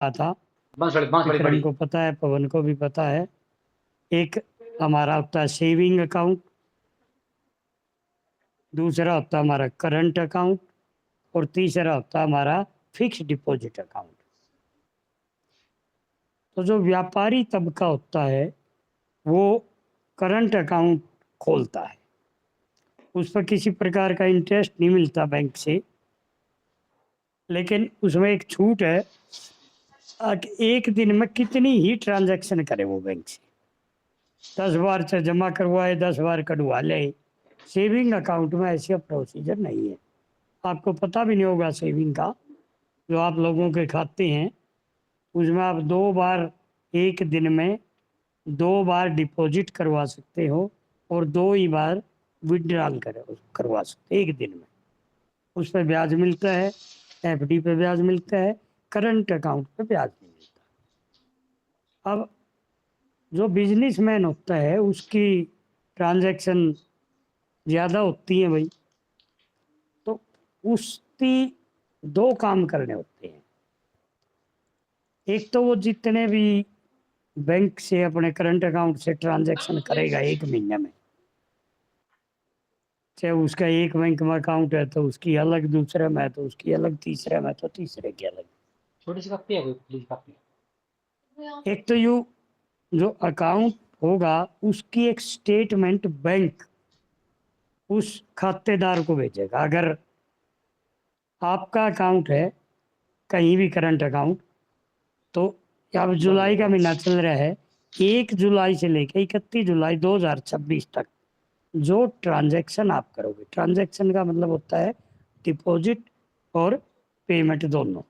था। बांसवाड़ी विक्रम बड़ी। को पता है, पवन को भी पता है। एक हमारा होता है सेविंग अकाउंट, दूसरा होता है हमारा करंट अकाउंट, और तीसरा होता है हमारा फिक्स डिपॉजिट अकाउंट। तो जो व्यापारी तबका होता है वो करंट अकाउंट खोलता है, उस पर किसी प्रकार का इंटरेस्ट नहीं मिलता बैंक से, लेकिन उसमें एक छूट है कि एक दिन में कितनी ही ट्रांजैक्शन करे वो बैंक से। 10 बार से जमा करवाए, 10 बार कटवा ले। सेविंग अकाउंट में ऐसा प्रोसीजर नहीं है। आपको पता भी नहीं होगा सेविंग का। जो आप लोगों के खाते हैं उसमें आप 2 बार एक दिन में 2 बार डिपॉजिट करवा सकते हो, और 2 ही बार विड्रॉल करवा सकते एक दिन में। उस पर ब्याज मिलता है, एफडी पे ब्याज मिलता है, करंट अकाउंट पे ब्याज नहीं मिलता। अब जो बिजनेसमैन होता है उसकी ट्रांजैक्शन ज़्यादा होती है भाई, तो उसकी दो काम करने होते हैं। एक तो वो जितने भी बैंक से अपने करंट अकाउंट से ट्रांजैक्शन करेगा एक महीने में, चाहे उसका एक बैंक में अकाउंट है तो उसकी अलग, दूसरे में तो उसकी अलग, तीसरे में तो तीसरे की अलग। छोटी सी कप्पी है कोई, प्लीज कप्पी। एक तो यू जो अकाउंट होगा उसकी एक स्टेटमेंट बैंक उस खातेदार को भेजेगा। अगर आपका अकाउंट है कहीं भी करंट अकाउंट, तो अब बंद हो जुलाई का गया। महीना चल रहा है, 1 जुलाई से लेकर 31 जुलाई 2026 तक जो ट्रांजैक्शन आप करोगे, ट्रांजैक्शन का मतलब होता है डिपॉजिट और पेमेंट दोनों,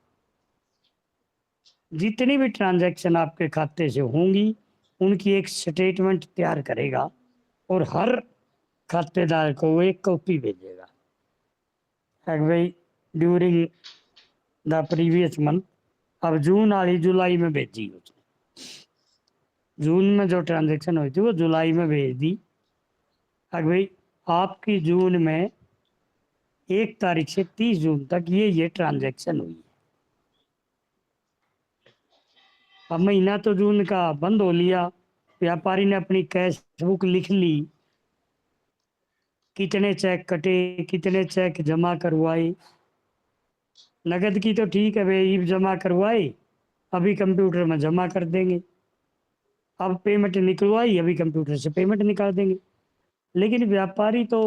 जितनी भी ट्रांजैक्शन आपके खाते से होंगी उनकी एक स्टेटमेंट तैयार करेगा, और हर खातेदार को वो एक कॉपी भेजेगा। भाई ड्यूरिंग द प्रीवियस मंथ, अब जून वाली जुलाई में भेजी उसने, जून में जो ट्रांजैक्शन हुई थी वो जुलाई में भेज दी। भाई आपकी जून में 1 तारीख से 30 जून तक ये ट्रांजैक्शन हुई है। अब महीना तो जून का बंद हो लिया, व्यापारी ने अपनी कैश बुक लिख ली, कितने चेक कटे, कितने चेक जमा करवाए। नगद की तो ठीक है भाई, जमा करवाए अभी कंप्यूटर में जमा कर देंगे, अब पेमेंट निकलवाई अभी कंप्यूटर से पेमेंट निकाल देंगे। लेकिन व्यापारी तो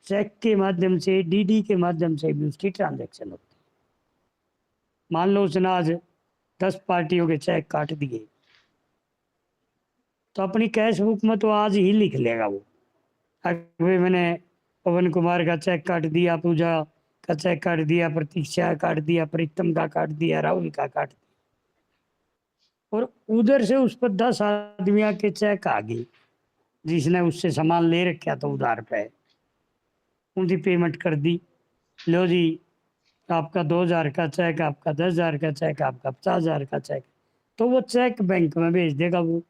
चेक के माध्यम से, डीडी के माध्यम से भी उसकी ट्रांजैक्शन होती है। मान लो उसने आज 10 पार्टियों के चेक काट दिए, तो अपनी कैश बुक में तो आज ही लिख लेगा वो, अभी मैंने पवन कुमार का चेक काट दिया, पूजा का चेक काट दिया, प्रतीक्षा काट दिया, प्रीतम का काट दिया, राहुल का काट दिया। और उधर से उस पर 10 आदमियों के चेक आ गए जिसने उससे सामान ले रखा था उधार पे, उनकी पेमेंट कर दी। लो जी, आपका 2 हजार का चेक, आपका 10 हजार का चेक, आपका 50 हजार का चेक। तो वो चेक बैंक में भेज देगा वो।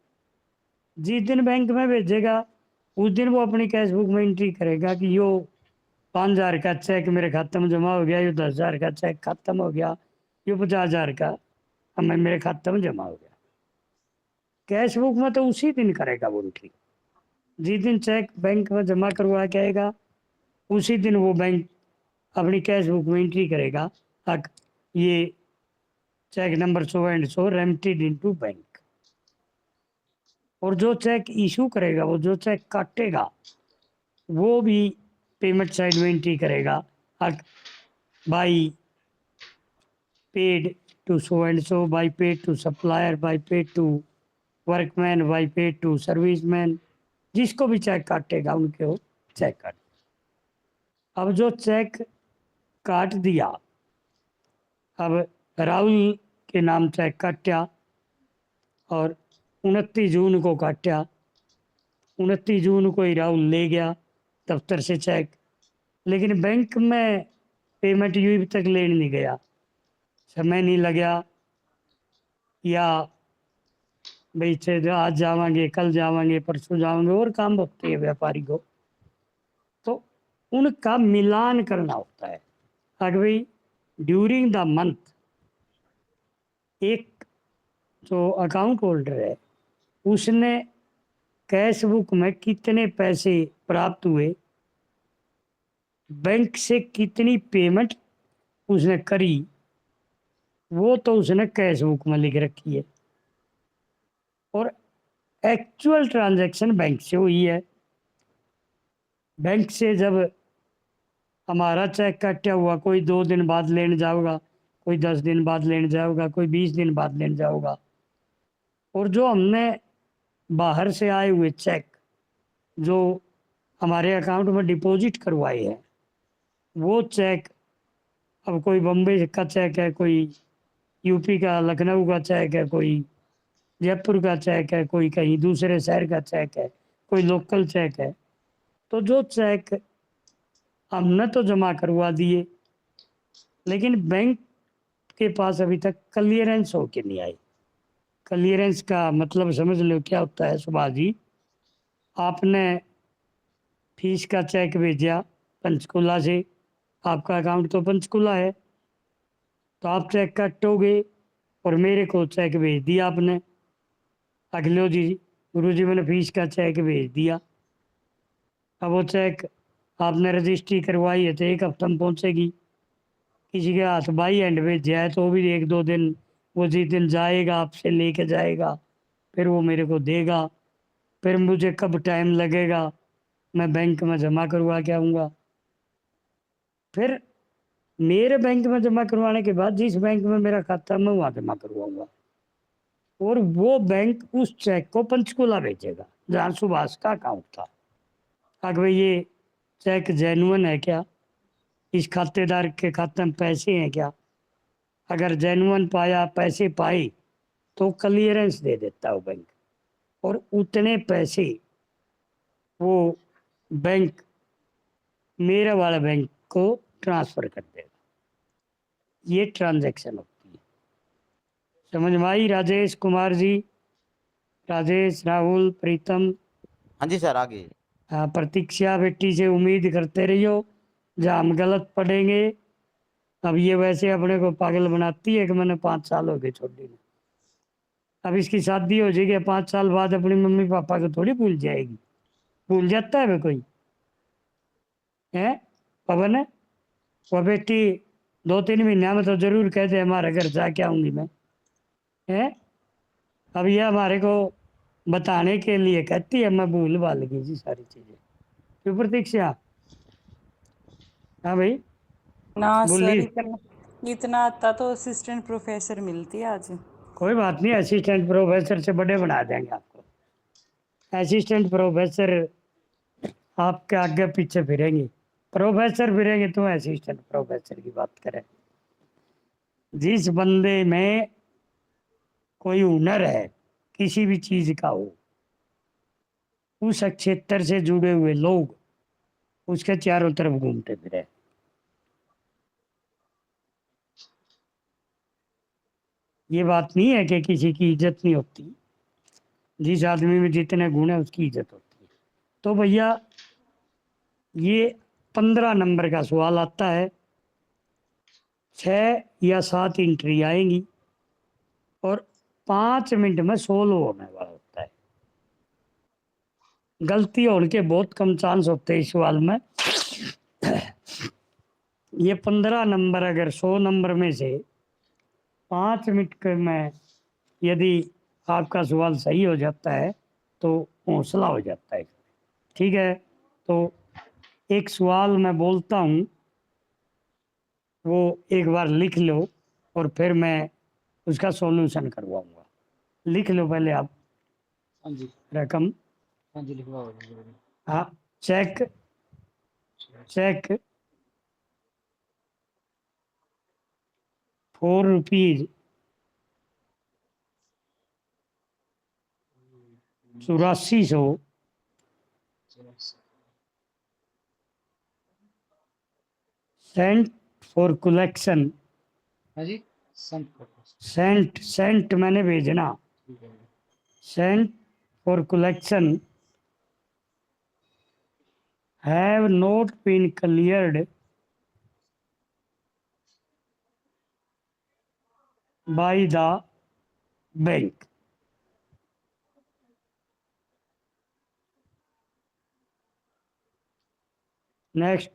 जिस दिन बैंक में भेजेगा उस दिन वो अपनी कैश बुक में एंट्री करेगा कि यो 5 हजार का चेक मेरे खाते में जमा हो गया, यो 10 हजार का चेक खत्म हो गया, यो 50 हजार का हमें मेरे खाते में जमा हो गया। कैश बुक में तो उसी दिन करेगा वो एंट्री, जिस दिन चेक बैंक में जमा करवा के आएगा उसी दिन वो बैंक अपनी कैश बुक में एंट्री करेगा, ये cheque number so and so remitted into bank. और जो चेक इशू करेगा, वो जो चेक काटेगा वो भी पेमेंट साइड में एंट्री करेगा, by paid to so and so, by paid to supplier, by paid to workman, by paid to serviceman. जिसको भी चेक काटेगा उनके वो चेक काट। अब जो चेक काट दिया, अब राहुल के नाम चेक काटा और 29 जून को काटा, 29 जून को ही राहुल ले गया दफ्तर से चेक, लेकिन बैंक में पेमेंट यूं तक लेने नहीं गया, समय नहीं लगा, या भाई आज जावांगे, कल जावांगे, परसों जावांगे, और काम होते हैं व्यापारी को, तो उनका मिलान करना होता है। अगर भाई ड्यूरिंग द मंथ एक जो अकाउंट होल्डर है उसने कैश बुक में कितने पैसे प्राप्त हुए, बैंक से कितनी पेमेंट उसने करी, वो तो उसने कैश बुक में लिख रखी है। और एक्चुअल ट्रांजैक्शन बैंक से हुई है। बैंक से जब हमारा चेक कटा हुआ, कोई 2 दिन बाद लेने जाओगा, कोई 10 दिन बाद लेने जाओगा, कोई 20 दिन बाद लेने जाओगा। और जो हमने बाहर से आए हुए चेक जो हमारे अकाउंट में डिपॉजिट करवाए हैं, वो चेक, अब कोई बम्बई का चेक है, कोई यूपी का लखनऊ का चेक है, कोई जयपुर का चेक है, कोई कहीं दूसरे शहर का चेक है, कोई लोकल चेक है। तो जो चेक हमने तो जमा करवा दिए, लेकिन बैंक के पास अभी तक क्लियरेंस होके नहीं आई। क्लियरेंस का मतलब समझ लो क्या होता है सुभाष जी। आपने फीस का चेक भेजा पंचकूला से, आपका अकाउंट तो पंचकूला है, तो आप चेक काटोगे और मेरे को चेक भेज दिया आपने, अगले जी गुरु जी मैंने फीस का चेक भेज दिया। अब वो चेक आपने रजिस्ट्री करवाई है तो 1 हफ्ता में पहुंचेगी। किसी के हाथ बाई हैंड भेजा है तो वो भी 1-2 दिन, वो जिस दिन जाएगा आपसे लेके जाएगा, फिर वो मेरे को देगा, फिर मुझे कब टाइम लगेगा मैं बैंक में जमा करवा के आऊँगा। फिर मेरे बैंक में जमा करवाने के बाद जिस बैंक में मेरा खाता मैं वहाँ जमा करवाऊंगा, और वो बैंक उस चेक को पंचकूला भेजेगा जहाँ सुभाष का अकाउंट था। अगर भाई ये चेक जेन्युइन है क्या, इस खातेदार के खाते में पैसे हैं क्या, अगर जेन्युइन पाया, पैसे पाए, तो क्लियरेंस दे देता है बैंक, और उतने पैसे वो बैंक मेरे वाले बैंक को ट्रांसफर कर देगा। ये ट्रांजैक्शन होती है। समझ में आई राजेश कुमार जी? राजेश, राहुल, प्रीतम, हाँ जी सर, आगे। प्रतीक्षा बेटी से उम्मीद करते रहियो जहाँ हम गलत पढ़ेंगे। अब ये वैसे अपने को पागल बनाती है कि मैंने 5 साल हो गए छोटी ने, अब इसकी शादी हो जाएगी, 5 साल बाद अपनी मम्मी पापा को थोड़ी भूल जाएगी। भूल जाता है वे कोई है? पवन है वो बेटी 2-3 महीने में तो जरूर कहते हमारे घर जाके आऊंगी मैं, है? अब ये हमारे को बताने के लिए कहती है मैं भूल भाल गई जी सारी चीजें। क्यों प्रतीक्षा? हाँ भाई ना सर, बोलिए। इतना इतना आता तो असिस्टेंट प्रोफेसर मिलती आज। कोई बात नहीं, असिस्टेंट प्रोफेसर से बड़े बना देंगे आपको। असिस्टेंट प्रोफेसर आपके आगे पीछे फिरेंगे, प्रोफेसर फिरेंगे तो असिस्टेंट प्रोफेसर की बात करें। जिस बंदे में कोई हुनर है किसी भी चीज का हो, उस क्षेत्र से जुड़े हुए लोग उसके चारों तरफ घूमते फिरे। ये बात नहीं है कि किसी की इज्जत नहीं होती, जिस आदमी में जितने गुण है उसकी इज्जत होती है। तो भैया ये 15 नंबर का सवाल आता है, 6 या 7 एंट्री आएंगी और 5 मिनट में 16 होने वाला होता है। गलती होने के बहुत कम चांस होते हैं इस सवाल में। ये 15 नंबर अगर 100 नंबर में से 5 मिनट में यदि आपका सवाल सही हो जाता है तो हौसला हो जाता है। ठीक है, तो एक सवाल मैं बोलता हूँ, वो एक बार लिख लो और फिर मैं उसका सॉल्यूशन करवाऊंगा। लिख लो पहले आप हाँ जी, रकम। हाँ जी, लिखवा हो गया। हाँ, cheque, cheque ₹4 8400 sent for collection. हाँ जी, संत प्रकाश, सेंट, सेंट मैंने भेजना, ठीक है। Sent for collection have not been cleared by the bank. Next,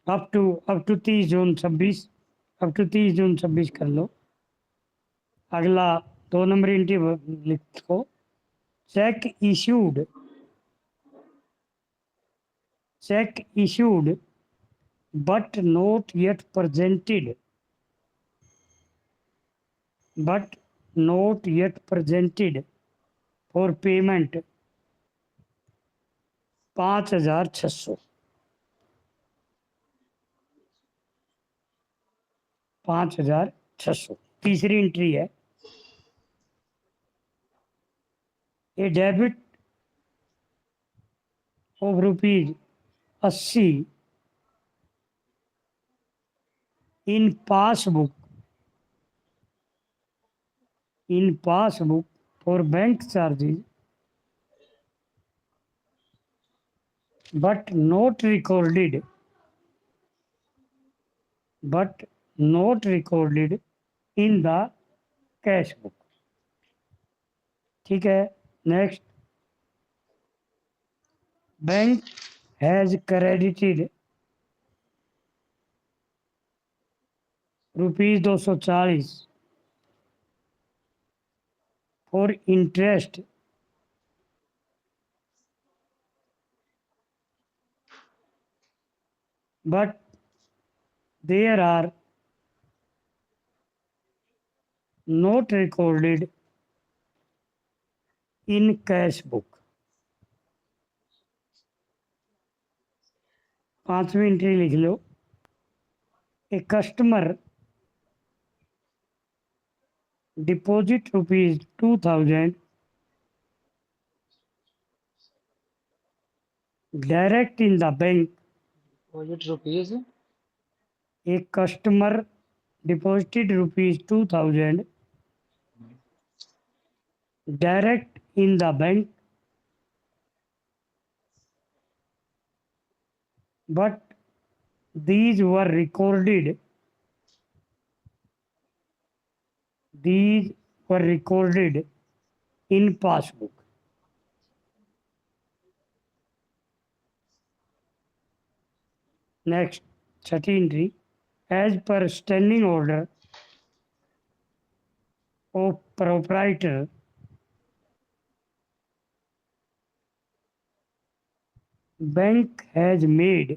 up to 30 June 26, up to 30 June 26 कर लो। अगला 2 नंबर एंट्री लिखो, cheque issued but not yet presented, but not yet presented for payment 5,600, 5,600। तीसरी एंट्री है, a debit of ₹80 in passbook for bank charges but not recorded in the cash book. ठीक है। Next, bank has credited ₹240 for interest but there are not recorded in cash book. पांचवी entry लिख लो, a customer deposit ₹2,000 direct in the bank. Deposit rupees a customer deposited ₹2,000 direct in the bank but these were recorded in passbook। Next, छठी entry, as per standing order of proprietor bank has made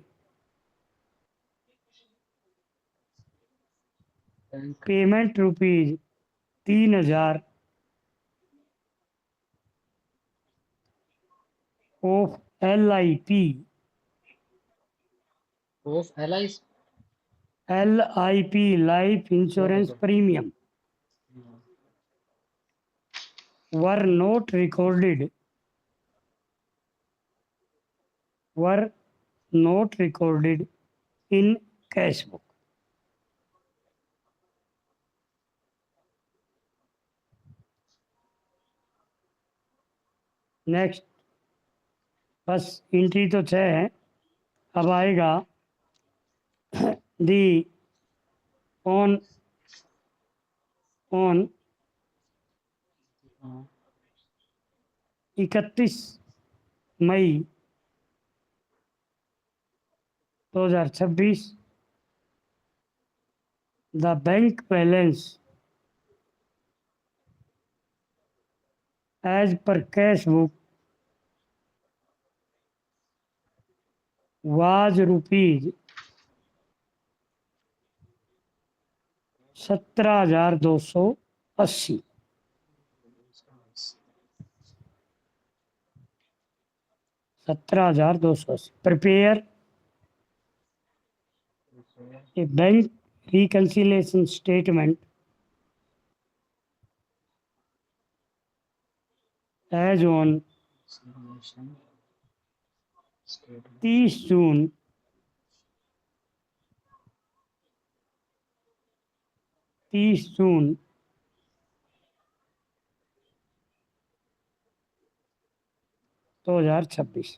bank payment ₹3,000 of LIP life insurance premium were not recorded in cash book। Next, बस entry तो 6 है। अब आएगा दी on 31 May 2026 the bank balance as per cash book was ₹17,280। 17,280। Prepare a bank reconciliation statement as on 30 June 2026।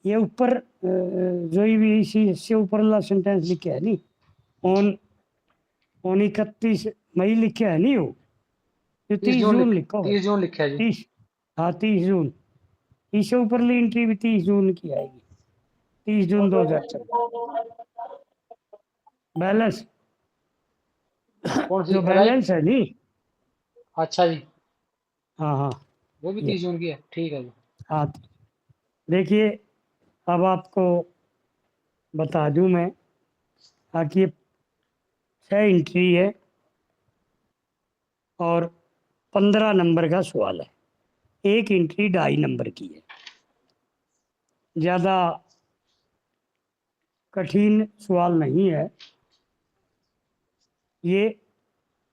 ये ऊपर जो भी इसी इससे ऊपर वाला सेंटेंस लिखे है नहीं, ऑन ऑन 31 मई लिखे है नहीं, वो 30 जून लिखा हुआ है। 30 जून लिखा है जी। 30, हाँ 30 जून, इससे ऊपरली एंट्री भी 30 जून की आएगी, 30 जून 2024। बैलेंस कौन सी जो राइट? बैलेंस है नहीं, अच्छा जी, हाँ हाँ वो भी ये 30 जून की है, ठीक है जी। हाँ। देखिए अब आपको बता दूं मैं, ताकि ये 6 एंट्री है और 15 नंबर का सवाल है, एक एंट्री 2.5 नंबर की है, ज़्यादा कठिन सवाल नहीं है ये।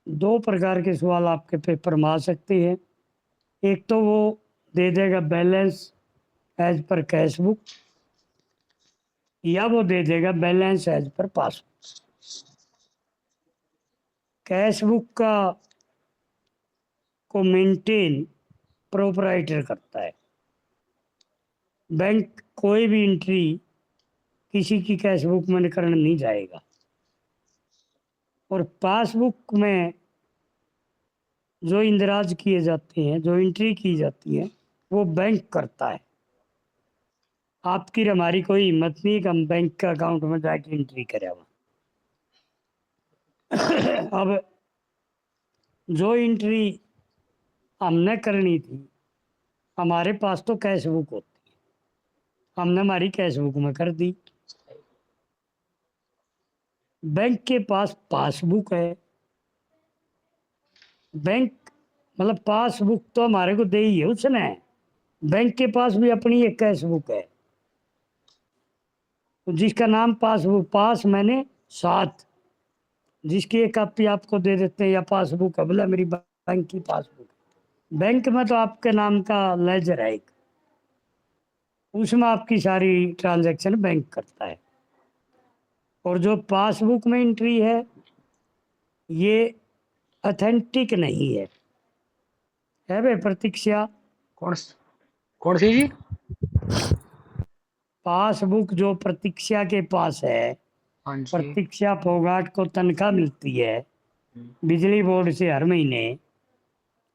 2 प्रकार के सवाल आपके पेपर में आ सकते हैं, एक तो वो दे देगा balance as per cash book, या वो दे देगा balance as per passbook. Cash book का को मेंटेन प्रोपराइटर करता है, बैंक कोई भी एंट्री किसी की कैश बुक में करने नहीं जाएगा, और पासबुक में जो इंदराज किए जाते हैं, जो एंट्री की जाती है, वो बैंक करता है। आपकी और हमारी कोई हिम्मत नहीं कि हम बैंक के अकाउंट में जाके एंट्री करें। अब जो एंट्री हमने करनी थी, हमारे पास तो कैश बुक होती है, हमने हमारी कैश बुक में कर दी। बैंक के पास पासबुक है, बैंक मतलब पासबुक तो हमारे को दे ही है उसने, बैंक के पास भी अपनी एक कैश बुक है जिसका नाम पासबुक, पास मैंने साथ, जिसकी एक कॉपी आपको दे देते हैं, या पासबुक है, बोला मेरी बैंक की पासबुक। बैंक में तो आपके नाम का लेजर है एक, उसमें आपकी सारी ट्रांजैक्शन बैंक करता है। और जो पासबुक में एंट्री है ये ऑथेंटिक नहीं है भाई प्रतीक्षा। कौन कौन सी जी? पासबुक जो प्रतीक्षा के पास है, हाँ जी। प्रतीक्षा फोगाट को तनख्वाह मिलती है बिजली बोर्ड से हर महीने,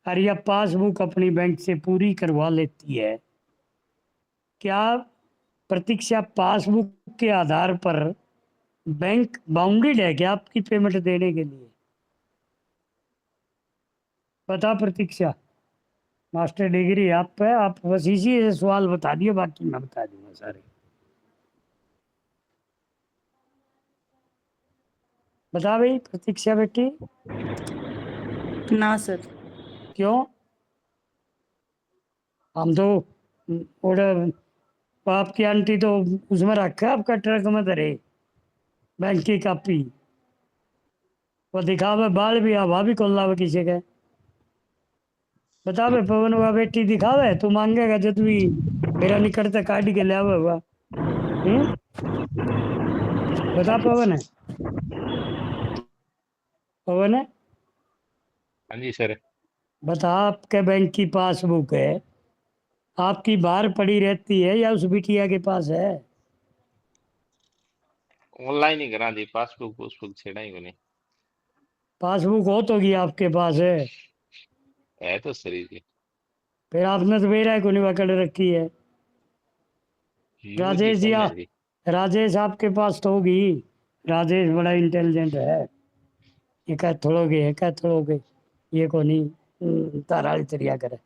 और यह पासबुक अपनी बैंक से पूरी करवा लेती है। क्या प्रतीक्षा पासबुक के आधार पर बैंक बाउंडेड है क्या आपकी पेमेंट देने के लिए? बता प्रतीक्षा, मास्टर डिग्री आप पे, आप बस इसी से सवाल बता दिए, बाकी मैं बता दूंगा सारे। बता भाई प्रतीक्षा बेटी, ना सर। क्यों? हम तो ऑर्डर, आपकी आंटी तो उसमें रखा है आपका ट्रक में धरे बैंक की कॉपी, वो दिखावे बाल भी हवा भी कोल्ला किसी के। बता बे पवन हुआ बेटी दिखावे, तू मांगेगा जब भी मेरा निकटता काट के ले आवे हुआ। बता पवन है, पवन है, हाँ जी सर। बता आपके बैंक की पासबुक है, आपकी बाहर पड़ी रहती है या उस बिटिया के पास है? ऑनलाइन ही करा दी, पासबुक पुसबुक छेड़ा ही को नहीं। पासबुक हो तो गई आपके पास है तो सही जी। फिर आपने तो मेरा को नहीं पकड़ रखी है। यूं जी राजेश जी कौन है जी? राजेश आपके पास तो होगी, राजेश बड़ा इंटेलिजेंट है, ये कह थोड़ोगे है, कह थोड़ोगे, ये को नहीं ताराली तरिया करे।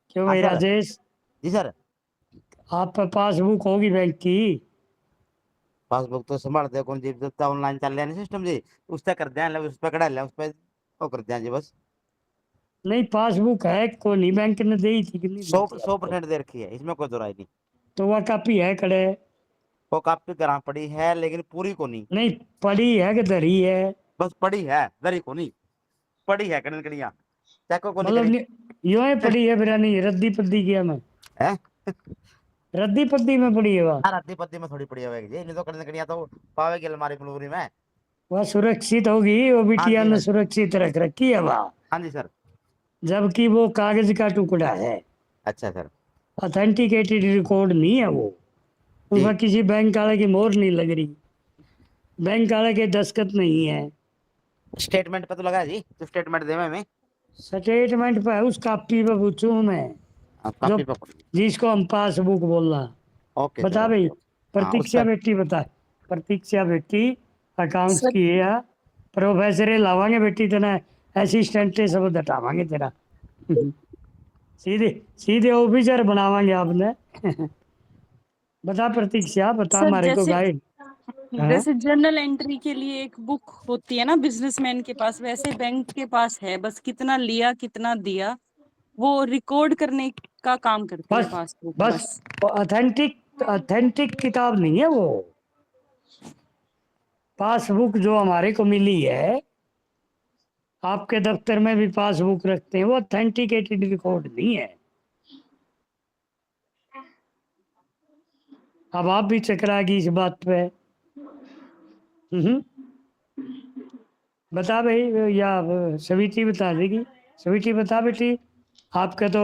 क्यों हाँ भाई सर। राजेश, जी सर। आप पे पासबुक होगी बैंक की? पासबुक तो संभालते कौन जी, जब तक ऑनलाइन चल रहा है सिस्टम जी, उस तक कर दिया, उस पर कढ़ा लिया, उस पर वो कर दिया जी बस। नहीं पासबुक है को नहीं, बैंक ने दी थी कि नहीं दी थी आपको? 100% दे रखी है, इसमें कोई दो राय नहीं। तो वह कापी है कड़े? वो कापी करा पड़ी है लेकिन पूरी को नहीं। नहीं पड़ी है कि धरी है? बस पड़ी है, दरी को नहीं, पड़ी है कड़न कड़िया, चेको को नहीं मतलब करी यूं ही पड़ी है, फिर नहीं रद्दी पद्दी किया मैं, है। रद्दी पद्दी में पड़ी है वह? राती पत्ती में थोड़ी पड़ी होगी जी, नहीं तो कड़न कड़िया तो पावेगी अलमारी पलूरी में। वह सुरक्षित होगी, वो हाँ बिटिया जी, ने हाँ जी, सुरक्षित रख रखी है वह, हाँ जी सर। जबकि वो कागज का टुकड़ा है। अच्छा सर। ऑथेंटिकेटेड रिकॉर्ड नहीं है वो, उसमें किसी बैंक वाले की मोहर नहीं लग रही, बैंक वाले के दस्तखत नहीं है। स्टेटमेंट पे तो लगा है जी, तो स्टेटमेंट दे मैं स्टेटमेंट पे है, उस कॉपी पे पूछूं मैं, जो कॉपी पे जिसको हम पासबुक बोल रहा। ओके सर बता भाई, ओके हाँ उस प्रतीक्षा पर बेटी बता, प्रतीक्षा बेटी अकाउंट्स सर की है, प्रोफेसर लावांगे बेटी तेना, असिस्टेंट सब हटावांगे तेरा सीधे सीधे ऑफिसर बनावांगे आपने बता प्रतीक्षा, बता सर हमारे को जैसे गाइड। हाँ जैसे जर्नल एंट्री के लिए एक बुक होती है ना बिजनेसमैन के पास, वैसे बैंक के पास है, बस कितना लिया कितना दिया वो रिकॉर्ड करने का काम करती है बस पासबुक बस बस। ऑथेंटिक ऑथेंटिक किताब नहीं है वो, पासबुक जो हमारे को मिली है, आपके दफ्तर में भी पासबुक रखते हैं, वो ऑथेंटिकेटेड रिकॉर्ड नहीं है। अब आप भी चकरा गई इस बात पे। हम्म, बता भाई, या सविती बता देगी। सविती बता बेटी, आपके तो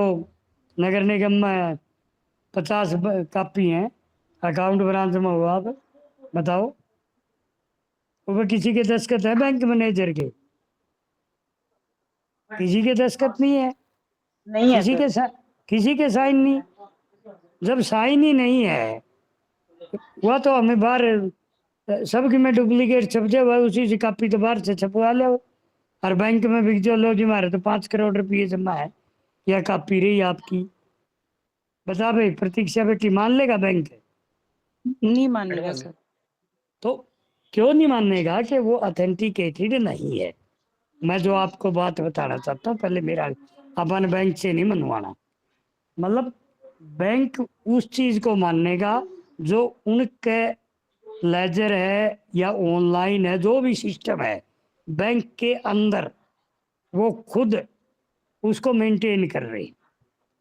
नगर निगम में 50 कापी हैं, अकाउंट ब्रांच में हो आप, बताओ। वो किसी के दस्तखत है बैंक मैनेजर के? किसी के दस्तखत नहीं है, नहीं है किसी सर। के किसी के साइन नहीं। जब साइन ही नहीं है, वह तो हमें बाहर सबकी में डुप्लीकेट छप जाए, वह उसी से कॉपी तो बाहर से छपवा लो, और बैंक में बिक जो लो जी, हमारे तो 5 करोड़ रुपये जमा है, या कॉपी रही आपकी। बता भाई प्रतीक्षा बेटी, मान लेगा बैंक? नहीं मानेगा सर। तो क्यों नहीं मानेगा कि वो ऑथेंटिकेटेड नहीं है। मैं जो आपको बात बताना चाहता हूँ, पहले मेरा अपन बैंक से नहीं मनवाना, मतलब बैंक उस चीज को मानेगा जो उनके लेजर है या ऑनलाइन है, जो भी सिस्टम है बैंक के अंदर, वो खुद उसको मेंटेन कर रहे,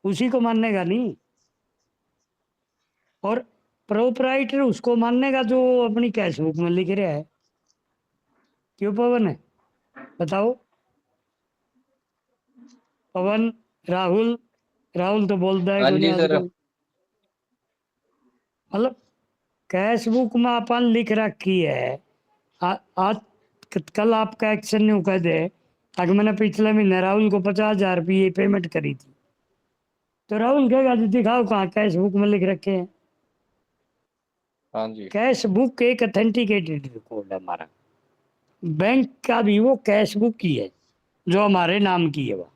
उसी को मानेगा नहीं। और प्रोपराइटर उसको मानेगा जो अपनी कैश बुक में लिख रहा है। क्यों पवन है, बताओ। पवन, राहुल, राहुल तो बोलता है हाँ कोई नहीं जी सर। आजकल, मतलब कैश बुक में अपन लिख रखी है। आज कल आपका एक्शन न्यू कह दे, अगर मैंने पिछले महीने राहुल को 50,000 रुपये पेमेंट करी थी, तो राहुल कहेगा जी दिखाओ कहाँ कैश बुक में लिख रखे हैं। हाँ जी। कैश बुक एक ऑथेंटिकेटेड रिकॉर्ड है हमारा, बैंक का भी वो कैश बुक ही है जो हमारे नाम की है वो।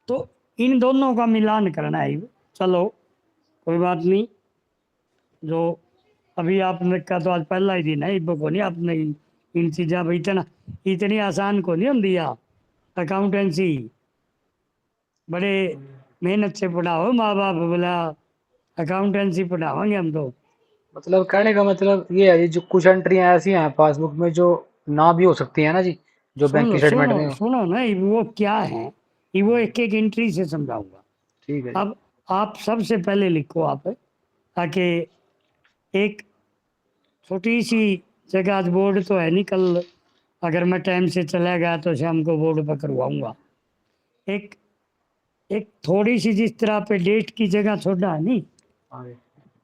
तो इन दोनों का मिलान करना है। चलो कोई बात नहीं, जो अभी आपने का तो आज पहला ही दिन है, इब को नहीं आपने इन चीज़ा भाई इतना इतनी आसान को नहीं हम दिया। अकाउंटेंसी बड़े मेहनत से पढ़ाओ, माँ बाप बोला अकाउंटेंसी पढ़ावांगे हम तो। मतलब कहने का मतलब ये है जी, जो कुछ एंट्रियां ऐसी हैं पासबुक में जो ना भी हो सकती है ना जी, जो सुन बैंक लो की स्टेटमेंट सुनो में हो। सुनो ना, ये वो क्या है, ये वो एक एक एंट्री से समझाऊंगा। ठीक है जी। अब आप सबसे पहले लिखो आप, ताकि एक छोटी सी जगह, आज बोर्ड तो है नहीं, कल अगर मैं टाइम से चला गया तो शाम को बोर्ड पर करवाऊंगा। एक एक थोड़ी सी, जिस तरह पे डेट की जगह छोड़ा है नहीं, आगे।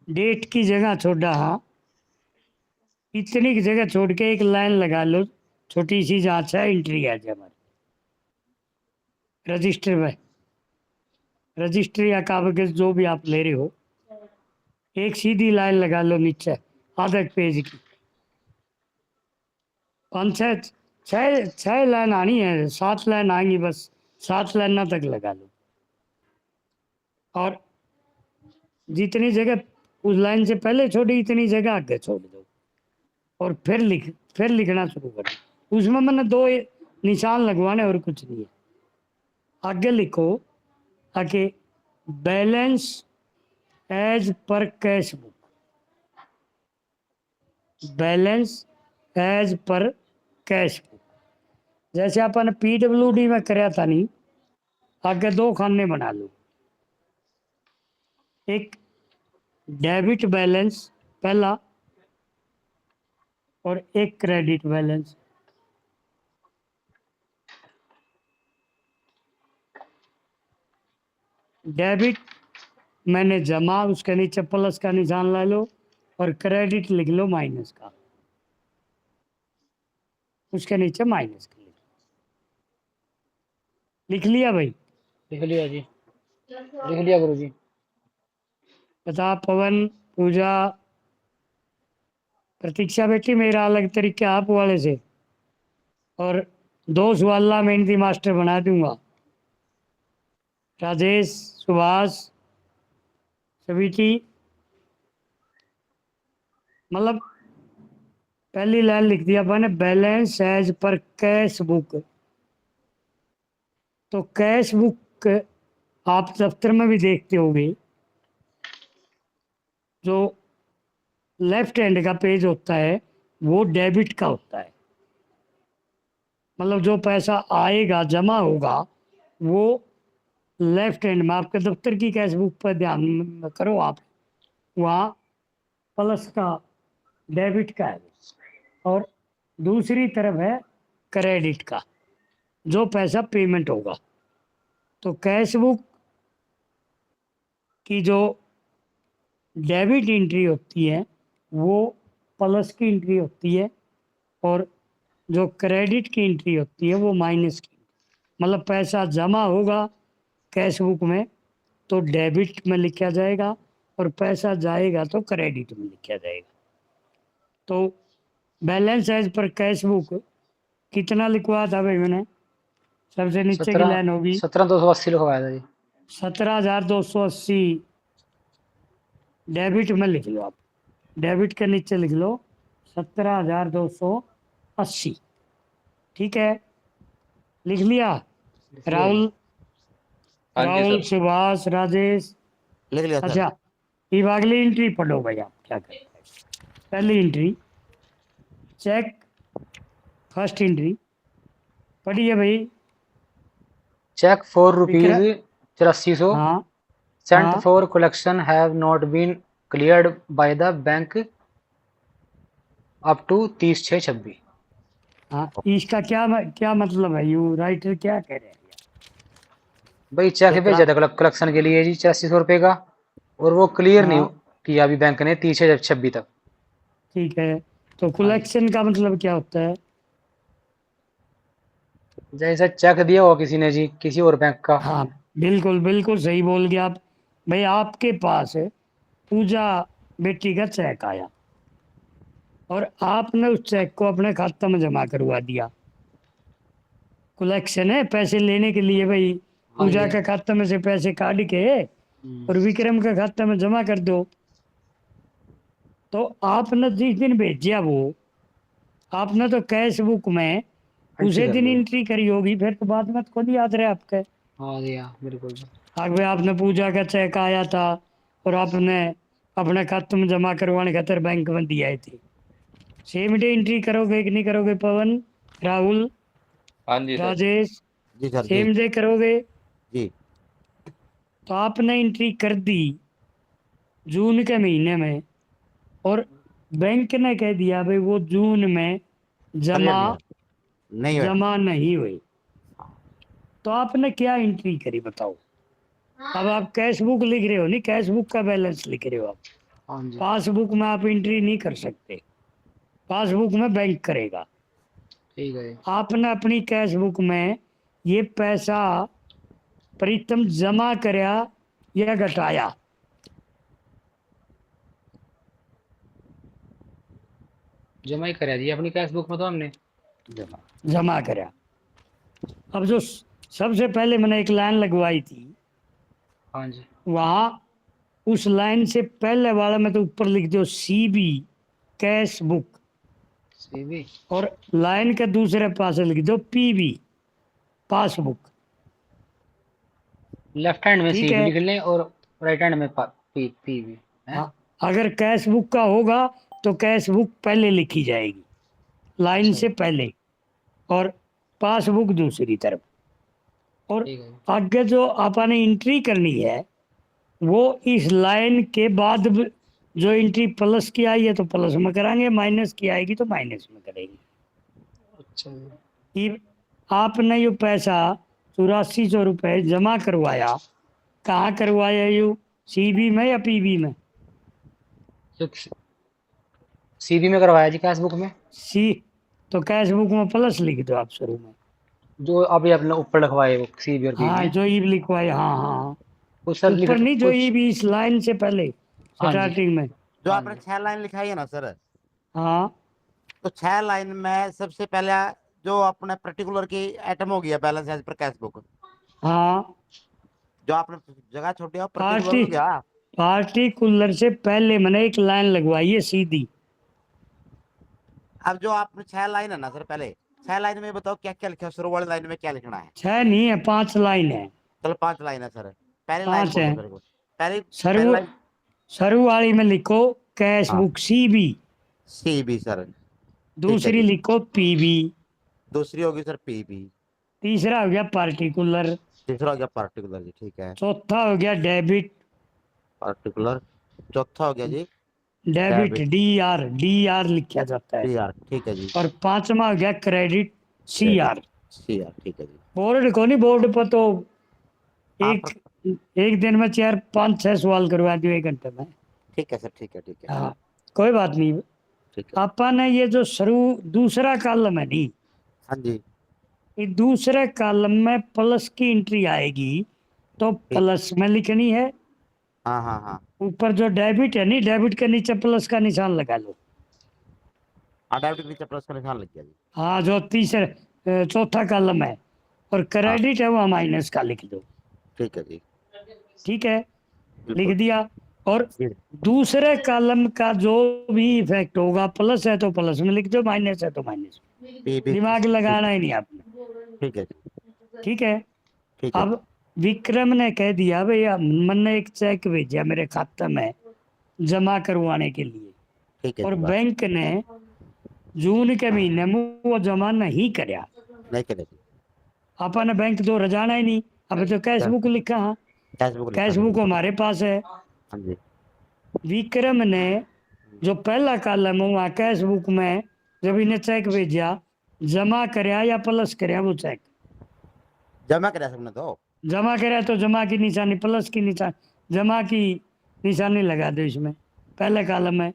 डेट की जगह छोड़ा, हाँ, इतनी की जगह छोड़ के एक लाइन लगा लो छोटी सी, जहाँ अच्छा एंट्री आ जाए हमारी रजिस्टर में, रजिस्टर या कागज जो भी आप ले रहे हो, एक सीधी लाइन लगा लो नीचे आधा पेज की, 5 6 लाइन आनी है, 7 लाइन आएंगी बस, 7 लाइन तक लगा लो। और जितनी जगह उस लाइन से पहले छोड़ी, इतनी जगह आगे छोड़ दो, और फिर लिखना शुरू करो। उसमें मैंने 2 निशान लगवाने, और कुछ नहीं है। आगे लिखो ताकि balance as per cash book, balance as per cash book, जैसे अपन PWD में कराया था नहीं, आगे 2 खाने बना लो, एक डेबिट बैलेंस पहला, और एक क्रेडिट बैलेंस। डेबिट मैंने जमा, उसके नीचे प्लस का निशान ला लो और क्रेडिट लिख लो माइनस का, उसके नीचे माइनस का लिख लिया भाई। लिख लिया जी, लिख लिया गुरु जी। बता पवन, पूजा, प्रतीक्षा बेटी, मेरा अलग तरीका आप वाले से, और 2 सवाल मैं हिंदी मास्टर बना दूंगा। राजेश, सुभाष, सभी की मतलब पहली लाइन लिख दिया मैंने, balance as per cash book. तो कैश बुक आप दफ्तर में भी देखते होंगे, जो लेफ्ट हैंड का पेज होता है वो डेबिट का होता है। मतलब जो पैसा आएगा, जमा होगा, वो लेफ्ट हैंड में, आपके दफ्तर की कैश बुक पर ध्यान करो आप, वहाँ प्लस का, डेबिट का है, और दूसरी तरफ है क्रेडिट का, जो पैसा पेमेंट होगा। तो कैश बुक की जो डेबिट एंट्री होती है वो प्लस की एंट्री होती है, और जो क्रेडिट की एंट्री होती है वो माइनस की। मतलब पैसा जमा होगा कैश बुक में तो डेबिट में लिखा जाएगा, और पैसा जाएगा तो क्रेडिट में लिखा जाएगा। तो balance as per cash book कितना लिखवा था भाई मैंने? सबसे नीचे की लाइन होगी 17,280 लिखवाया था जी। 17,280 डेबिट में लिख लो आप, डेबिट के नीचे लिख लो 17,280। ठीक है, लिख लिया? राहुल, हाँ जी राहुल, सर। सुभाष, राजेश। लिख लिया सर। अच्छा, ये अगली एंट्री पढ़ो भाई, आप क्या करते हैं। पहली एंट्री चेक, फर्स्ट एंट्री पढ़िए भाई। चेक फॉर विक्रम, रुपीज 8300 हाँ सेंट हाँ for collection have not been cleared by the bank up to 30/6/26। हाँ, इसका क्या मतलब है? यू राइटर क्या कह रहे हैं? भाई चेक चेक भेजा था कलेक्शन के लिए जी 8300 रुपये का, और वो क्लियर नहीं हाँ किया अभी बैंक ने 30/6/26 तक। ठीक है, तो हाँ जी। कलेक्शन का मतलब क्या होता है? जैसे चेक दिया हुआ किसी ने जी, किसी और बैंक का। हाँ बिल्कुल बिल्कुल सही बोल गया आप भाई। आपके पास पूजा बेटी का चेक आया और आपने उस चेक को अपने खाते में जमा करवा दिया। कलेक्शन है, पैसे लेने के लिए भाई। हाँ पूजा जी। के खाते में से पैसे काट के और विक्रम के खाते में जमा कर दो। तो आपने जिस दिन भेजा वो, आपने तो कैश बुक में एंट्री उसे कर दिन लो। एंट्री करी होगी, फिर तो बाद में तो खुद याद रहे आपके। हाँ जी, हाँ बिल्कुल। भाई आपने पूजा का चेक आया था और आपने अपने खाते में जमा करवाने खातर बैंक में दिया थे, सेम डे एंट्री करोगे कि नहीं करोगे पवन, राहुल, हाँ जी सर। राजेश? जी सर। जी सेम डे करोगे। जी। तो आपने एंट्री कर दी जून के महीने में, और बैंक ने कह दिया भाई वो जून में जमा नहीं हुआ। जमा नहीं हुई। तो आपने क्या एंट्री करी बताओ? अब आप कैश बुक लिख रहे हो, नहीं कैश बुक का बैलेंस लिख रहे हो आप। हाँ जी, पासबुक में आप एंट्री नहीं कर सकते, पासबुक में बैंक करेगा। ठीक है। आपने अपनी कैश बुक में ये पैसा प्रीतम जमा करया या घटाया? जमा ही करा दिया अपनी कैश बुक में तो हमने। जमा करया। अब जो सबसे पहले मैंने एक लाइन लगवाई थी, हाँ जी। वहाँ उस लाइन से पहले वाला में तो ऊपर लिख दो CB कैश बुक, सीबी। और लाइन के दूसरे पास लिख दो PB पासबुक। लेफ्ट हैंड में ठीक सीबी है, लिख लें और राइट हैंड में पीबी है। हाँ, अगर कैश बुक का होगा तो कैश बुक पहले लिखी जाएगी लाइन अच्छा, से पहले, और पासबुक दूसरी तरफ। और ठीक है। आगे जो आपने एंट्री करनी है वो इस लाइन के बाद जो एंट्री प्लस की आई है तो प्लस में कराएंगे, माइनस की आएगी तो माइनस में करेंगे। अच्छा जी। कि आपने ये पैसा 8400 रुपये जमा करवाया, कहाँ करवाया? यू सीबी में या पीबी में? सीबी में करवाया जी, कैश बुक में। सी तो कैश बुक में प्लस लिख दो आप शुरू में। जो अभी आपने ऊपर लिखवाए वो सीबी और पीबी हाँ में, जो ईब लिखवाए, हाँ हाँ हाँ। वो सर लिख ऊपर नहीं, जो कुछ। ईब इस लाइन से पहले हाँ जी। स्टार्टिंग में। जो हाँ आपने जी। 6 लाइन लिखाई है ना सर, हाँ तो 6 लाइन में सबसे पहले जो अपने पर्टिकुलर की आइटम हो गया balance as per cash book, हाँ। जो आपने जगह छोड़ी है पर्टिकुलर पार्टी हो गया। पार्टिकुलर से पहले मैंने एक लाइन लगवाई है सीधी। अब जो आपने 6 लाइन है ना सर, पहले 6 लाइन में बताओ क्या क्या लिखा है, शुरू वाली लाइन में क्या लिखना है? 6 नहीं है, 5 लाइन है। चलो 5 लाइन है सर, पहली लाइन 5 है। बोलो मेरे को। पहली शुरू लाइन। शुरू वाली में लिखो कैश हाँ। Book CB, C B sir, ठीक है दूसरी जी। लिखो पीबी, दूसरी होगी सर पी बी, तीसरा हो गया पार्टिकुलर, तीसरा हो गया पार्टिकुलर जी, ठीक है। चौथा हो गया डेबिट, पार्टिकुलर, चौथा हो गया जी डेबिट डेबिट, डी आर लिखा जाता है। डी आर, ठीक है जी। और पांचवा हो गया credit, C R. C R, ठीक है जी। बोर्ड को नहीं, बोर्ड पर तो आप एक दिन में 4 5 6 सवाल करवा दियो 1 घंटे में। ठीक है सर, ठीक है, ठीक है, हाँ कोई बात नहीं। ठीक है। अपन ने ये जो शुरू दूसरा कॉलम है नहीं, हाँ जी, ये दूसरे कॉलम में प्लस की एंट्री आएगी तो प्लस में लिखनी है। हाँ हाँ हाँ ऊपर जो डेबिट है नहीं, डेबिट के नीचे प्लस का निशान लगा लो। हाँ, डेबिट के नीचे प्लस का निशान लग गया जी। हाँ जो चौथा कॉलम है। और क्रेडिट है वहाँ माइनस का लिख दो। ठीक है जी, ठीक है, लिख बिल्कुल। दिया। और जी, दूसरे कॉलम का जो भी इफेक्ट होगा, प्लस है तो प्लस में लिख दो, माइनस है तो माइनस में। पी बी, दिमाग लगाना ही नहीं आपने। ठीक है जी, ठीक है। ठीक है। अब विक्रम ने कह दिया भैया मैंने एक चेक भेजा मेरे खाते में जमा करवाने के लिए, ठीक है और जी, बात बैंक ने जून के महीने में वो जमा नहीं कराया। नहीं करेगी। अपन बैंक तो रजाना ही नहीं। अब तो कैश बुक लिखा, हाँ कैश बुक लिखा कैश है, बुक हमारे पास है। हाँ जी। विक्रम ने जो पहला कॉलम है वहाँ कैश बुक में जब इन्हें चेक भेजा, जमा कराया या प्लस कराया वो चेक? जमा कराया सबने तो। जमा कराया तो जमा की निशानी, प्लस की निशानी, जमा की निशानी लगा दो इसमें पहले कॉलम में।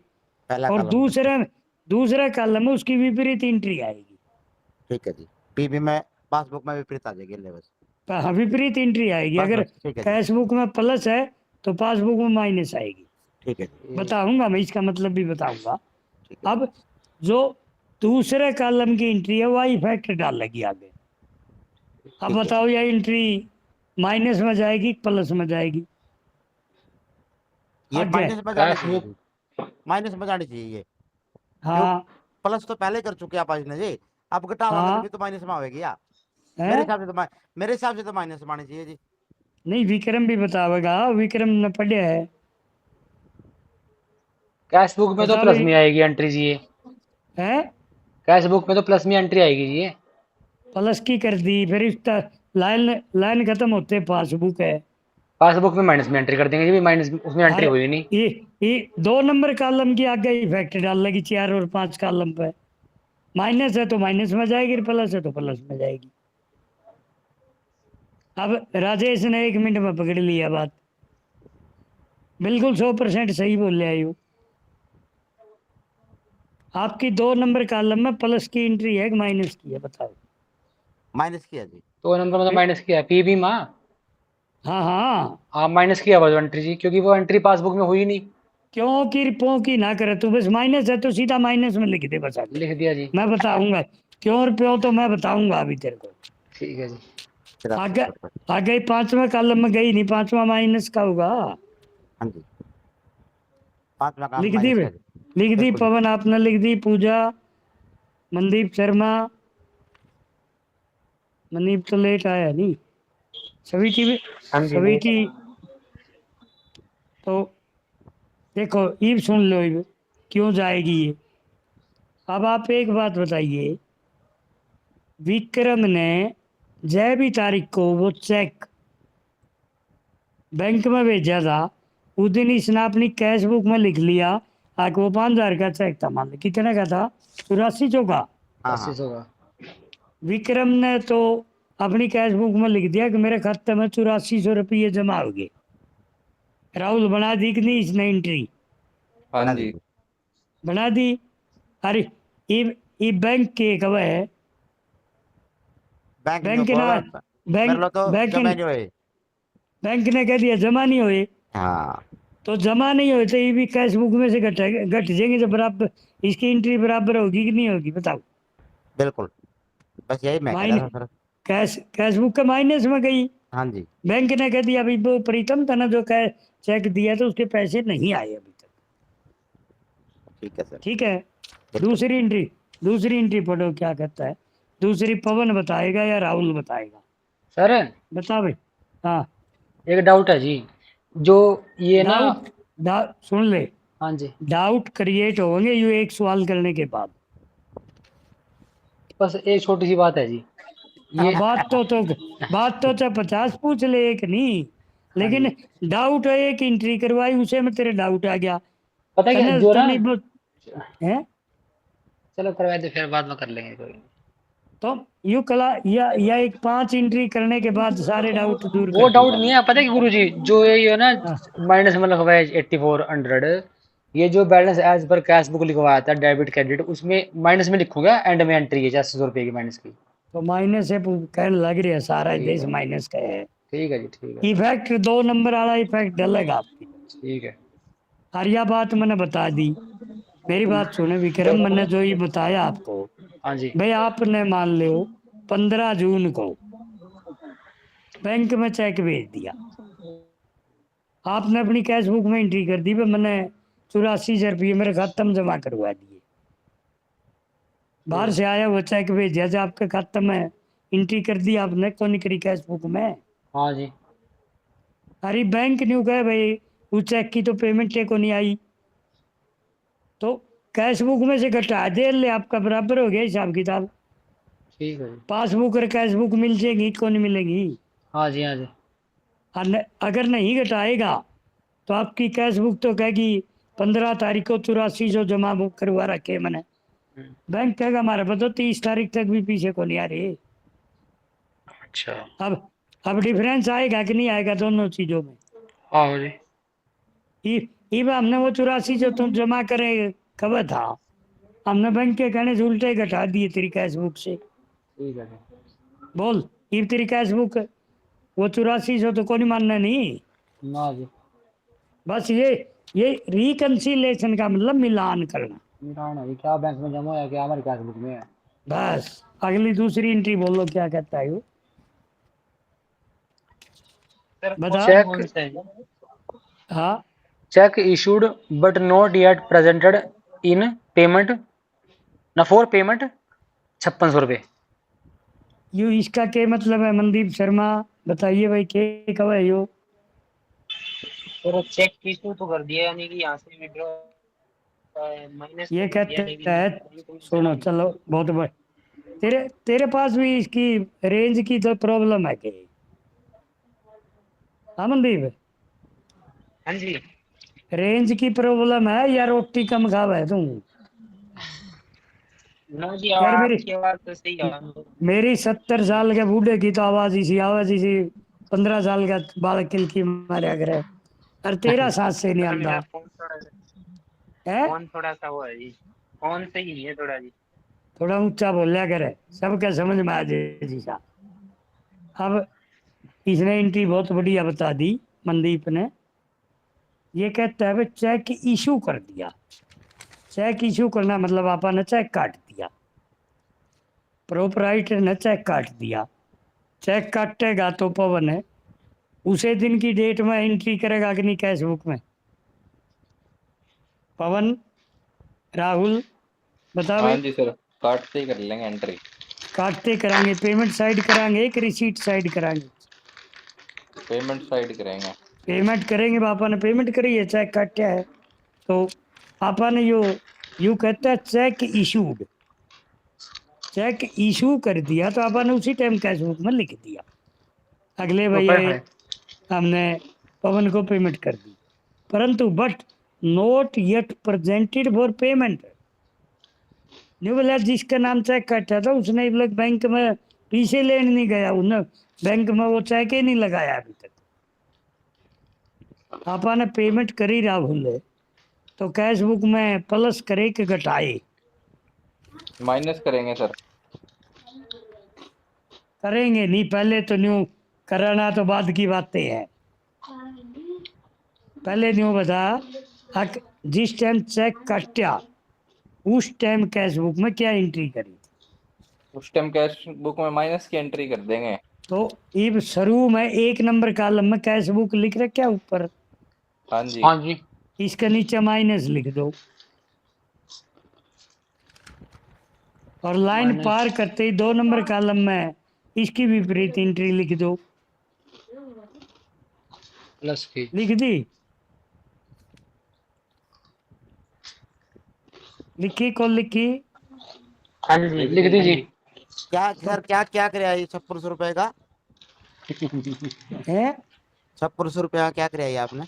पहला और कॉलम, दूसरे कॉलम में उसकी विपरीत एंट्री आएगी। ठीक है जी। पीबी में पासबुक में विपरीत आ जाएगी, ले बस। हाँ, विपरीत एंट्री आएगी। बस अगर बस, ठीक है जी, कैश बुक में प्लस है तो पासबुक में माइनस आएगी। ठीक है जी, बताऊंगा मैं, इसका मतलब भी बताऊंगा। ठीक है। अब जो दूसरे कॉलम की एंट्री है वह इफेक्ट डालेगी आगे। अब ठीक है। बताओ ये एंट्री माइनस में जाएगी प्लस में जाएगी? ये आगे। माइनस में जानी कैश चाहिए बुक, जी, माइनस में जानी चाहिए ये। हाँ प्लस तो पहले कर चुके आप आज ने जी, अब घटावांगे हाँ तभी तो माइनस में आवेगी यार। है? मेरे हिसाब से तो माइनस में आनी चाहिए जी। नहीं, विक्रम भी बतावेगा, विक्रम ने पढ़ा है। कैश बुक में तो बता प्लस भाई। में आएगी एंट्री जी ये। है कैश बुक में तो प्लस में एंट्री आएगी जी ये। प्लस की कर दी, फिर इसका लाइन लाइन खत्म होते पासबुक है। पासबुक में माइनस में एंट्री कर देंगे जी, माइनस उसमें एंट्री हर हुई नहीं। ये 2 नंबर कॉलम की आगे इफेक्ट डाल लगी 4 और 5 कॉलम पे। माइनस है तो माइनस में जाएगी, प्लस है तो प्लस में जाएगी। अब राजेश ने 1 मिनट में पकड़ लिया बात, बिल्कुल 100% सही बोल रहे हो। आपकी 2 नंबर कॉलम में प्लस की एंट्री है कि माइनस की है, बताओ? माइनस किया जी, तो नंबर में तो माइनस किया है पीबी में। हाँ हाँ, हाँ माइनस किया हुआ जो एंट्री जी, क्योंकि वो एंट्री पासबुक में हुई नहीं। क्यों की रिपो की ना करे तू, बस माइनस है तो सीधा माइनस में लिख दे बस आगे। लिख दिया जी। मैं बताऊंगा क्यों और प्यो, तो मैं बताऊंगा अभी तेरे को। ठीक है जी। फिर आप आगे कर सकते हैं। आगे 5वां कॉलम में गई नहीं, 5वां माइनस का होगा। हाँ जी, 5वां काम लिख दी माइनस वे, का जी, लिख दी बिल्कुल जी। पवन आपने लिख दी, पूजा, मनदीप शर्मा, मनदीप तो लेट आया नहीं, स्वीटी भी, हाँ जी स्वीटी। तो देखो ये सुन लो, ये क्यों जाएगी ये। अब आप एक बात बताइए, विक्रम ने जय भी तारीख को वो चेक बैंक में भेजा था, उस दिन इसने अपनी कैश बुक में लिख लिया आके वो 5,000 का चेक था, मान लो कितने का था, 8400 का। हाँ 80 हाँ, का। विक्रम ने तो अपनी कैश बुक में लिख दिया कि मेरे खाते में 8400 रुपये जमा हो गए। राहुल बना दी कि नहीं इसने एंट्री? हाँ बना जी। दी। बना दी। अरे ये बैंक के कब है? बैंक बैंक को ना मेरे लो बैंक तो बैंक जमा नहीं हुए। बैंक ने कह दिया जमा नहीं हुए, हाँ तो जमा नहीं हुए तो ये भी कैश बुक में से घट जाएंगे, तो बराबर इसकी एंट्री बराबर होगी कि नहीं होगी बताओ? बिल्कुल, बस यही मैं कह माइन रहा था सर। कैश बुक का माइनस में गई। हाँ जी बैंक ने कह दिया भाई वो प्रीतम था ना जो कह चेक दिया तो उसके पैसे नहीं आए अभी तक। ठीक है सर। ठीक है। बिल्कुल। दूसरी एंट्री पढ़ो क्या कहता है। दूसरी पवन बताएगा या राहुल बताएगा? सर बता भाई। हाँ। एक डाउट है जी, जो ये ना, सुन ले। हाँ जी, डाउट क्रिएट होंगे ये एक सवाल करने के बाद। बस एक छोटी सी बात है जी, हाँ, ये बात तो चाहे 50 पूछ ले एक नहीं, हाँ लेकिन जी, डाउट है एक एंट्री करवाई उसे में तेरे डाउट आ गया। पता है क्या तने जो ना, तने वो है चलो करवा दे फिर बाद में कर लेंगे कोई नहीं। तो यू कला या एक 5 एंट्री करने के बाद सारे डाउट दूर वो कर डाउट दूंगा नहीं मैं। है, पता है कि गुरुजी जो ये है ना, हाँ, माइनस में लिखवाया 8400, ये जो balance as per cash book लिखवाया था डेबिट क्रेडिट, उसमें माइनस में लिखूंगा, एंड में एंट्री है 80 रुपये की माइनस की। तो माइनस है कहने लग रहा है सारा ठीक देश है, माइनस का है। ठीक है जी, ठीक है, इफेक्ट 2 नंबर वाला इफेक्ट डलेगा आपकी। ठीक है। और यह बात मैंने बता दी। मेरी बात सुने विक्रम, मैंने जो ये बताया आपको, हाँ जी, भाई आपने मान लो 15 जून को बैंक में चेक भेज दिया, आपने अपनी कैश बुक में एंट्री कर दी, भाई मैंने 84,000 रुपये मेरे खाते में जमा करवा दिए। बाहर से आया वो चेक भेजा जो आपके खाते में एंट्री कर दी आपने, कौन नहीं करी कैश बुक में? हाँ जी, अरे बैंक न्यू कहे भाई उस चेक की तो पेमेंट को नहीं आई, तो कैश बुक में से घटा दे ले, आपका बराबर हो गया हिसाब किताब। ठीक है जी, पासबुक और कैश बुक मिल जाएगी, कौन नहीं मिलेगी? हाँ जी, हाँ जी, और अगर नहीं घटाएगा तो आपकी कैश बुक तो कहेगी 15 तारीख को 8400 जमा बुक करवा रखे मैंने। हम्म, बैंक कहेगा हमारे पास तो 30 तारीख तक भी पीछे को नहीं आ रही। अच्छा, अब डिफरेंस आएगा कि नहीं आएगा दोनों चीजों में? हाँ जी, ये हमने वो 84 जो तुम जमा करे कब था, हमने बैंक के कहने से उल्टे घटा दिए तेरी कैश बुक से। ठीक है जी, बोल, ये तेरी कैश बुक वो 8400 तो कौन मानना नहीं। ना जी, बस ये रिकंसिलेशन का मतलब मिलान करना। मिलान है, क्या बैंक में जमा है, क्या हमारे कैश बुक में है? बस अगली दूसरी एंट्री बोलो क्या कहता है वो, बता। चेक, हाँ, check issued but not yet presented in payment, ना फॉर पेमेंट, 5600 रुपये। यू इसका क्या मतलब है मनदीप शर्मा? बताइए भाई के कब है यो? सर चेक इशू तो कर दिया, यानी कि यहाँ से विड्रॉ माइनस ये तो कर दिया, कहते लेकिन हैं सुनो चलो बहुत बड़े, तेरे पास भी इसकी रेंज की तो प्रॉब्लम है कि? हाँ मनदीप, हाँ जी, रेंज की प्रॉब्लम है या रोटी कम खावा है तुम? ना जी यार आपकी आवाज तो सही है। मेरी 70 साल के बूढ़े की तो आवाज इसी 15 साल का बालक की मारा करे, और तेरा सांस से नहीं असल मेरा आंदा है। फोन थोड़ा सा वो है जी, फोन सही नहीं है थोड़ा जी। थोड़ा ऊंचा बोलिया करे, सबके समझ में आ जाए जी साहब। अब इसने एंट्री बहुत बढ़िया बता दी मनदीप ने। ये कहता है भाई चेक इशू कर दिया, चेक इशू करना मतलब आपा ने चेक काट दिया, प्रोपराइटर ने चेक काट दिया। चेक काटेगा तो पवन है उसे दिन की डेट में एंट्री करेगा कि नहीं कैश बुक में? पवन, राहुल, बता हाँ भाई। जी सर, काटते ही कर लेंगे एंट्री। काटते करांगे, पेमेंट साइड करांगे कि रिसीट साइड करांगे? पेमेंट साइड करेंगे। पेमेंट करेंगे, पापा ने पेमेंट करी है, चेक काटा है, तो पापा ने यू कहता है चेक इशूड, चेक इशू कर दिया तो पापा ने उसी टाइम कैश बुक में लिख दिया। अगले भैया हमने पवन को पेमेंट कर दी, परंतु but note yet presented for payment. New बोला जिसका नाम चेक काटा था उसने बैंक में पीछे लेने नहीं गया, उन्हें बैंक में वो चेक ही नहीं लगाया अभी तक। आपने पेमेंट करी राहुल है तो कैश बुक में प्लस करे कि घटाए? माइनस करेंगे सर। करेंगे नहीं, पहले तो न्यू कराना तो बाद की बातें हैं। पहले न्यू बता, जिस टाइम चेक कटा उस टाइम कैश बुक में क्या एंट्री करी? उस टाइम कैश बुक में माइनस की एंट्री कर देंगे। तो इब शुरू में 1 नंबर कॉलम में कैश बुक लिख रखा ऊपर, हाँ जी। हाँ जी। इसके नीचे माइनस लिख दो और लाइन माइनस। पार करते ही 2 नंबर कॉलम में इसकी विपरीत एंट्री लिख दो। प्लस की। लिख दी? लिखी कौन लिखी? हाँ जी लिख दीजिए। क्या सर, क्या क्या कराया ये 5600 रुपए का? है 5600 रुपए का क्या कराया ये आपने?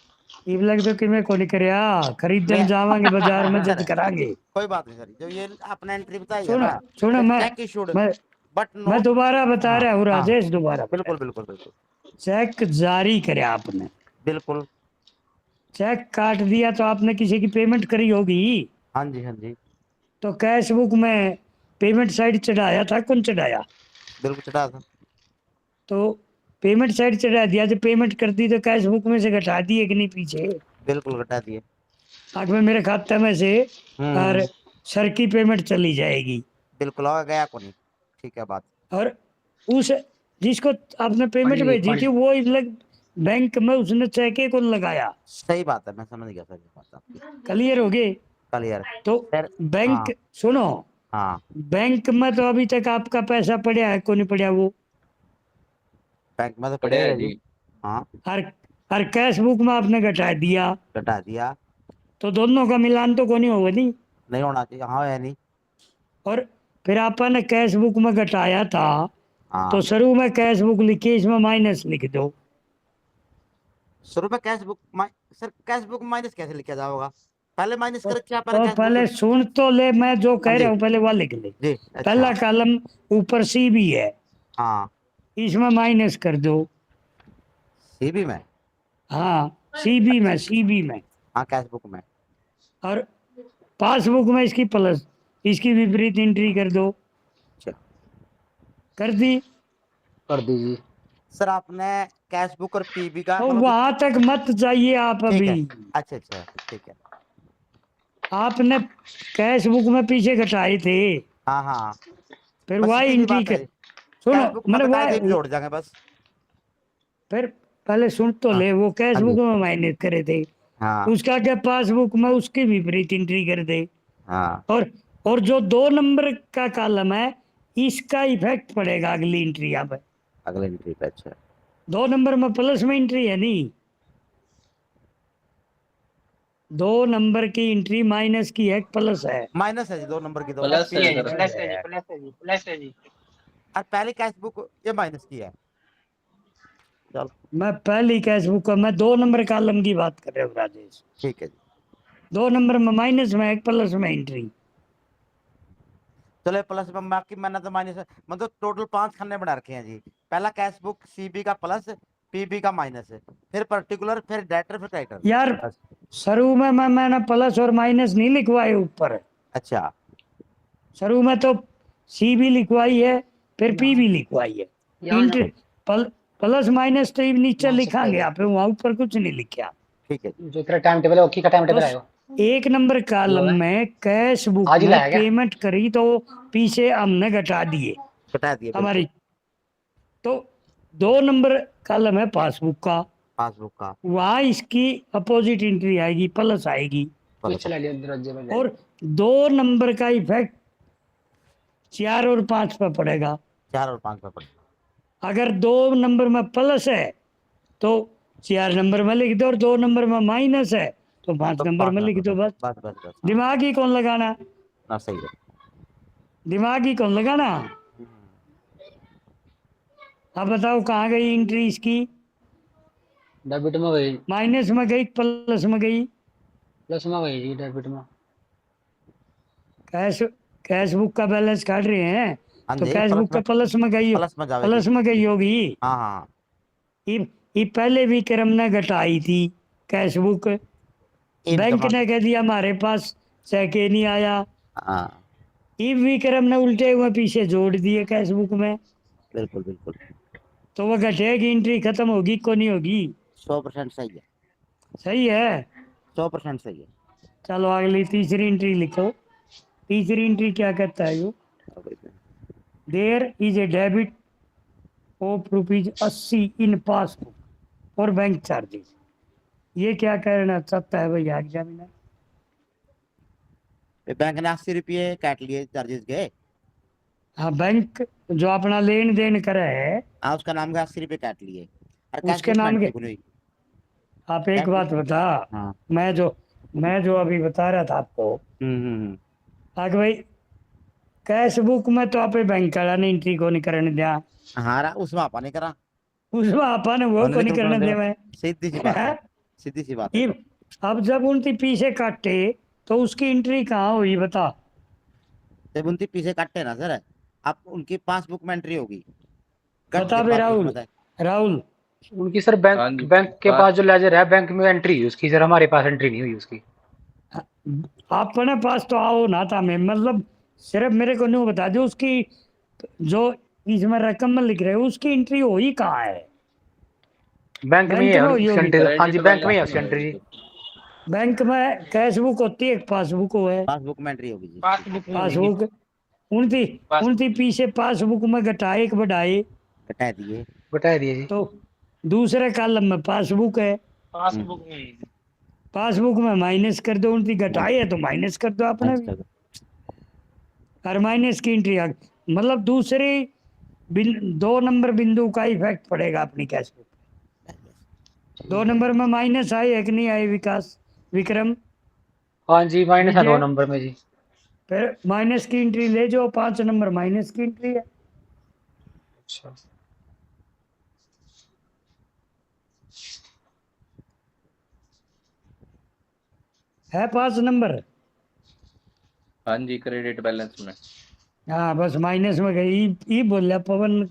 इब लग दो कि मैं को नहीं करया, खरीदन मैं- जावांगे बाजार में जद सर, करांगे। कोई बात नहीं सर, जो ये आपने एंट्री बताई है सुनो ना, सुनो, चेक इशूड मैं बट मैं नोट। दोबारा बता रहा हूँ राजेश, दोबारा बता बिल्कुल रहा बिल्कुल बिल्कुल हूं। चेक जारी करे आपने, बिल्कुल। चेक काट दिया तो आपने किसी की पेमेंट करी होगी, हाँ जी हाँ जी, तो कैश बुक में पेमेंट साइड चढ़ाया था, कौन चढ़ाया? बिल्कुल चढ़ा था। तो पेमेंट साइड चढ़ा दिया, जब पेमेंट कर दी तो कैश बुक में से घटा दिए कि नहीं पीछे? बिल्कुल घटा दिए। आगे में मेरे खाते में से और हम्म, सर की पेमेंट चली जाएगी बिल्कुल आ गया को नहीं। ठीक है बात। और उस जिसको आपने पेमेंट जी, भेजी हाँ थी जी। वो लग बैंक में उसने चेक को लगाया। सही बात है, मैं समझ गया सर ये बात आपकी। क्लियर हो गए? क्लियर तो सर। बैंक, हाँ सुनो, हाँ, बैंक में तो अभी तक आपका पैसा पड़ा है, को नहीं पड़ा वो? बैंक में तो पड़े पड़ेगा है जी। जी। हाँ, हर कैश बुक में आपने घटा दिया घटा दिया। तो दोनों का मिलान तो को नहीं होगा नहीं? नहीं होना चाहिए, हाँ है नहीं। और फिर आपने कैश बुक में घटाया था हाँ, तो शुरू में कैश बुक लिखी, इसमें माइनस लिख दो। शुरू में cash book sir cash book minus कैसे लिखा जाएगा? पहले माइनस कर क्या, पहले तो कैश पहले बुक। सुन तो ले, मैं जो हाँ कह जी रहा हूँ पहले वो लिख ले। जी, अच्छा। पहला कॉलम ऊपर सी भी है, हाँ, इसमें माइनस कर दो। सीबी में। हाँ सीबी में, सीबी में। हाँ, कैश बुक में। और पासबुक में इसकी प्लस, इसकी विपरीत एंट्री कर दो। अच्छा। कर दी? कर दीजिए। सर आपने कैश बुक और पीबी का तो मतलब। वहां तक मत जाइए आप ठीक अभी। है, अच्छा अच्छा, ठीक है। आपने कैश बुक में पीछे घटाए थे, हाँ हाँ, फिर बस वाई इतनी सी एंट्री बात है कर। जी। सुनो कैश बुक में मैंने घटाए थे, वाई, जोड़ जाएंगे बस। फिर पहले सुन तो हाँ ले, वो कैश हाँ बुक जी, में माइनस करे थे, हाँ उसका क्या पासबुक में उसकी विपरीत एंट्री कर दे। हाँ, और जो 2 नंबर का कॉलम है इसका इफेक्ट पड़ेगा अगली एंट्री पे। अगले एंट्री पे। अच्छा, 2 नंबर में प्लस में एंट्री है नहीं, 2 नंबर की एंट्री माइनस की है, प्लस है। माइनस है जी, 2 नंबर की तो प्लस है पीबी सर। में। प्लस है जी, प्लस है जी, प्लस है जी। और पहले कैश बुक ये माइनस की है। चलो मैं पहली कैश बुक का, मैं 2 नंबर कॉलम की बात कर रहा हूँ राजेश। ठीक है जी। 2 नंबर में माइनस में, एक प्लस में एंट्री। चलो प्लस में बाकी मैंने तो माइनस, मतलब टोटल 5 खाने बना रखे हैं जी। पहला कैश बुक सीबी का प्लस, पीबी का माइनस, फिर पर्टिकुलर, फिर डेटर, फिर टाइटल। यार बस। शुरू में मैंने प्लस और माइनस नहीं लिखवाए ऊपर, अच्छा, शुरू में तो सी भी लिखवाई है, फिर पी भी लिखवाई है। यहाँ इंटर प्लस माइनस तो ये नीचे यहाँ से लिखांगे पहले। आप, वहां ऊपर कुछ नहीं लिखा। ठीक है जी। जो तेरा टाइम टेबल है ओकी का टाइम तो टेबल आएगा। 1 नंबर कॉलम है? में कैश बुक आज ही में लाया क्या? पेमेंट करी तो पीछे हमने घटा दिए घटा दिए हमारी। बिल्कुल। तो 2 नंबर कॉलम है पासबुक का, पासबुक का वहां इसकी अपोजिट एंट्री आएगी, प्लस आएगी। कुछ चला लिया दरवाजे में। और 2 नंबर का इफेक्ट 4 और 5 पे पड़ेगा। 4 और 5 पे पड़े। अगर 2 नंबर में प्लस है तो 4 नंबर में लिख दो, और 2 नंबर में माइनस है तो 5 तो नंबर 5 में लिख नंबर दो। पे। बस बस बस बस, हाँ। दिमाग ही कौन लगाना, ना सही है। दिमाग ही कौन लगाना। अब बताओ कहाँ गई एंट्री इसकी? डेबिट में गई। माइनस में गई, प्लस में गई? प्लस में गई जी, डेबिट में। कैश कैश बुक का बैलेंस काट रहे हैं हाँ तो जी, कैश बुक का प्लस में गई, प्लस में जाएगी। प्लस में गई होगी। हाँ हाँ, ये पहले भी क्रम ने घटाई थी, कैश बुक। एक बैंक जमा ने कह दिया हमारे पास चेक ही नहीं आया। हाँ ई विक्रम ने उल्टे हुए पीछे जोड़ दिए कैश बुक में, बिल्कुल बिल्कुल तो वो घटेगी, एंट्री खत्म होगी को नहीं होगी। 100% सही है, सही है। 100% सही है। चलो अगली तीसरी एंट्री लिखो। तीसरी एंट्री क्या कहता है? यो there is a debit of ₹80 in passbook और बैंक चार्जेस। ये क्या कहना चाहता है भैया एग्जामिनर? बैंक ने 80 रुपये काट लिए, चार्जेस गए। हाँ, बैंक जो अपना लेन देन करे है हाँ उसका नाम का 80 रुपये काट लिए और कैश उसके बुक में नाम के। एंट्री नहीं हुई। आप एक कैश बात बुक बता, हाँ मैं जो अभी बता रहा था आपको, हम्म। आगे भाई कैश बुक में तो आप बैंक वाला ने एंट्री को नहीं करने दिया, हाँ उसमें आपा नहीं करा, उसमें आपा ने वो को उन्होंने नहीं क्यों करने करने दिया? दे। सीधी सी बात है, सीधी सी बात है। ये अब जब उनकी पीछे काटे तो उसकी एंट्री कहाँ हुई बता? जब उनके पीछे काटे ना सर, आप उनकी पासबुक में एंट्री होगी, कट बता के बे पासबुक राहुल, में था। राहुल उनकी सर हाँ बैंक जी बैंक के पास पास जो लेजर है बैंक में एंट्री हुई उसकी, सर हमारे पास एंट्री नहीं हुई उसकी। अपने पास तो आओ ना था, मैं मतलब सिर्फ मेरे को नहीं बता दो उसकी जो इसमें रकम में लिख रहे हो उसकी एंट्री हुई कहाँ है? बैंक में ही बैंक है में हुई उसकी होगी। एंट्री, हाँ जी क्रेडिट बैंक में ही है बैलेंस उसकी में एंट्री होगी जी। तो। बैंक में कैश बुक होती है, एक पासबुक हो है। पासबुक में एंट्री होगी जी। पासबुक में होगी। पासबुक उनकी पास उनकी पीछे पासबुक में घटाए एक बढ़ाए घटा दिए। बता दिए जी। तो दूसरे कॉलम में पासबुक है, पासबुक में होगी। पासबुक में माइनस कर दो, उनकी घटाई है तो माइनस कर दो आपने भी, और माइनस की एंट्री आ गई। मतलब दूसरे 2 नंबर बिंदु का इफेक्ट पड़ेगा अपनी कैश बुक पे। 2 नंबर में माइनस आए है कि नहीं आए विकास विक्रम? हाँ जी माइनस है 2 विजय, नंबर में जी। फिर माइनस की एंट्री ले जाओ, 5 नंबर माइनस की एंट्री है। अच्छा है 5 नंबर। हाँ जी क्रेडिट बैलेंस में। हाँ बस माइनस में गई। ई बोल रहा पवन,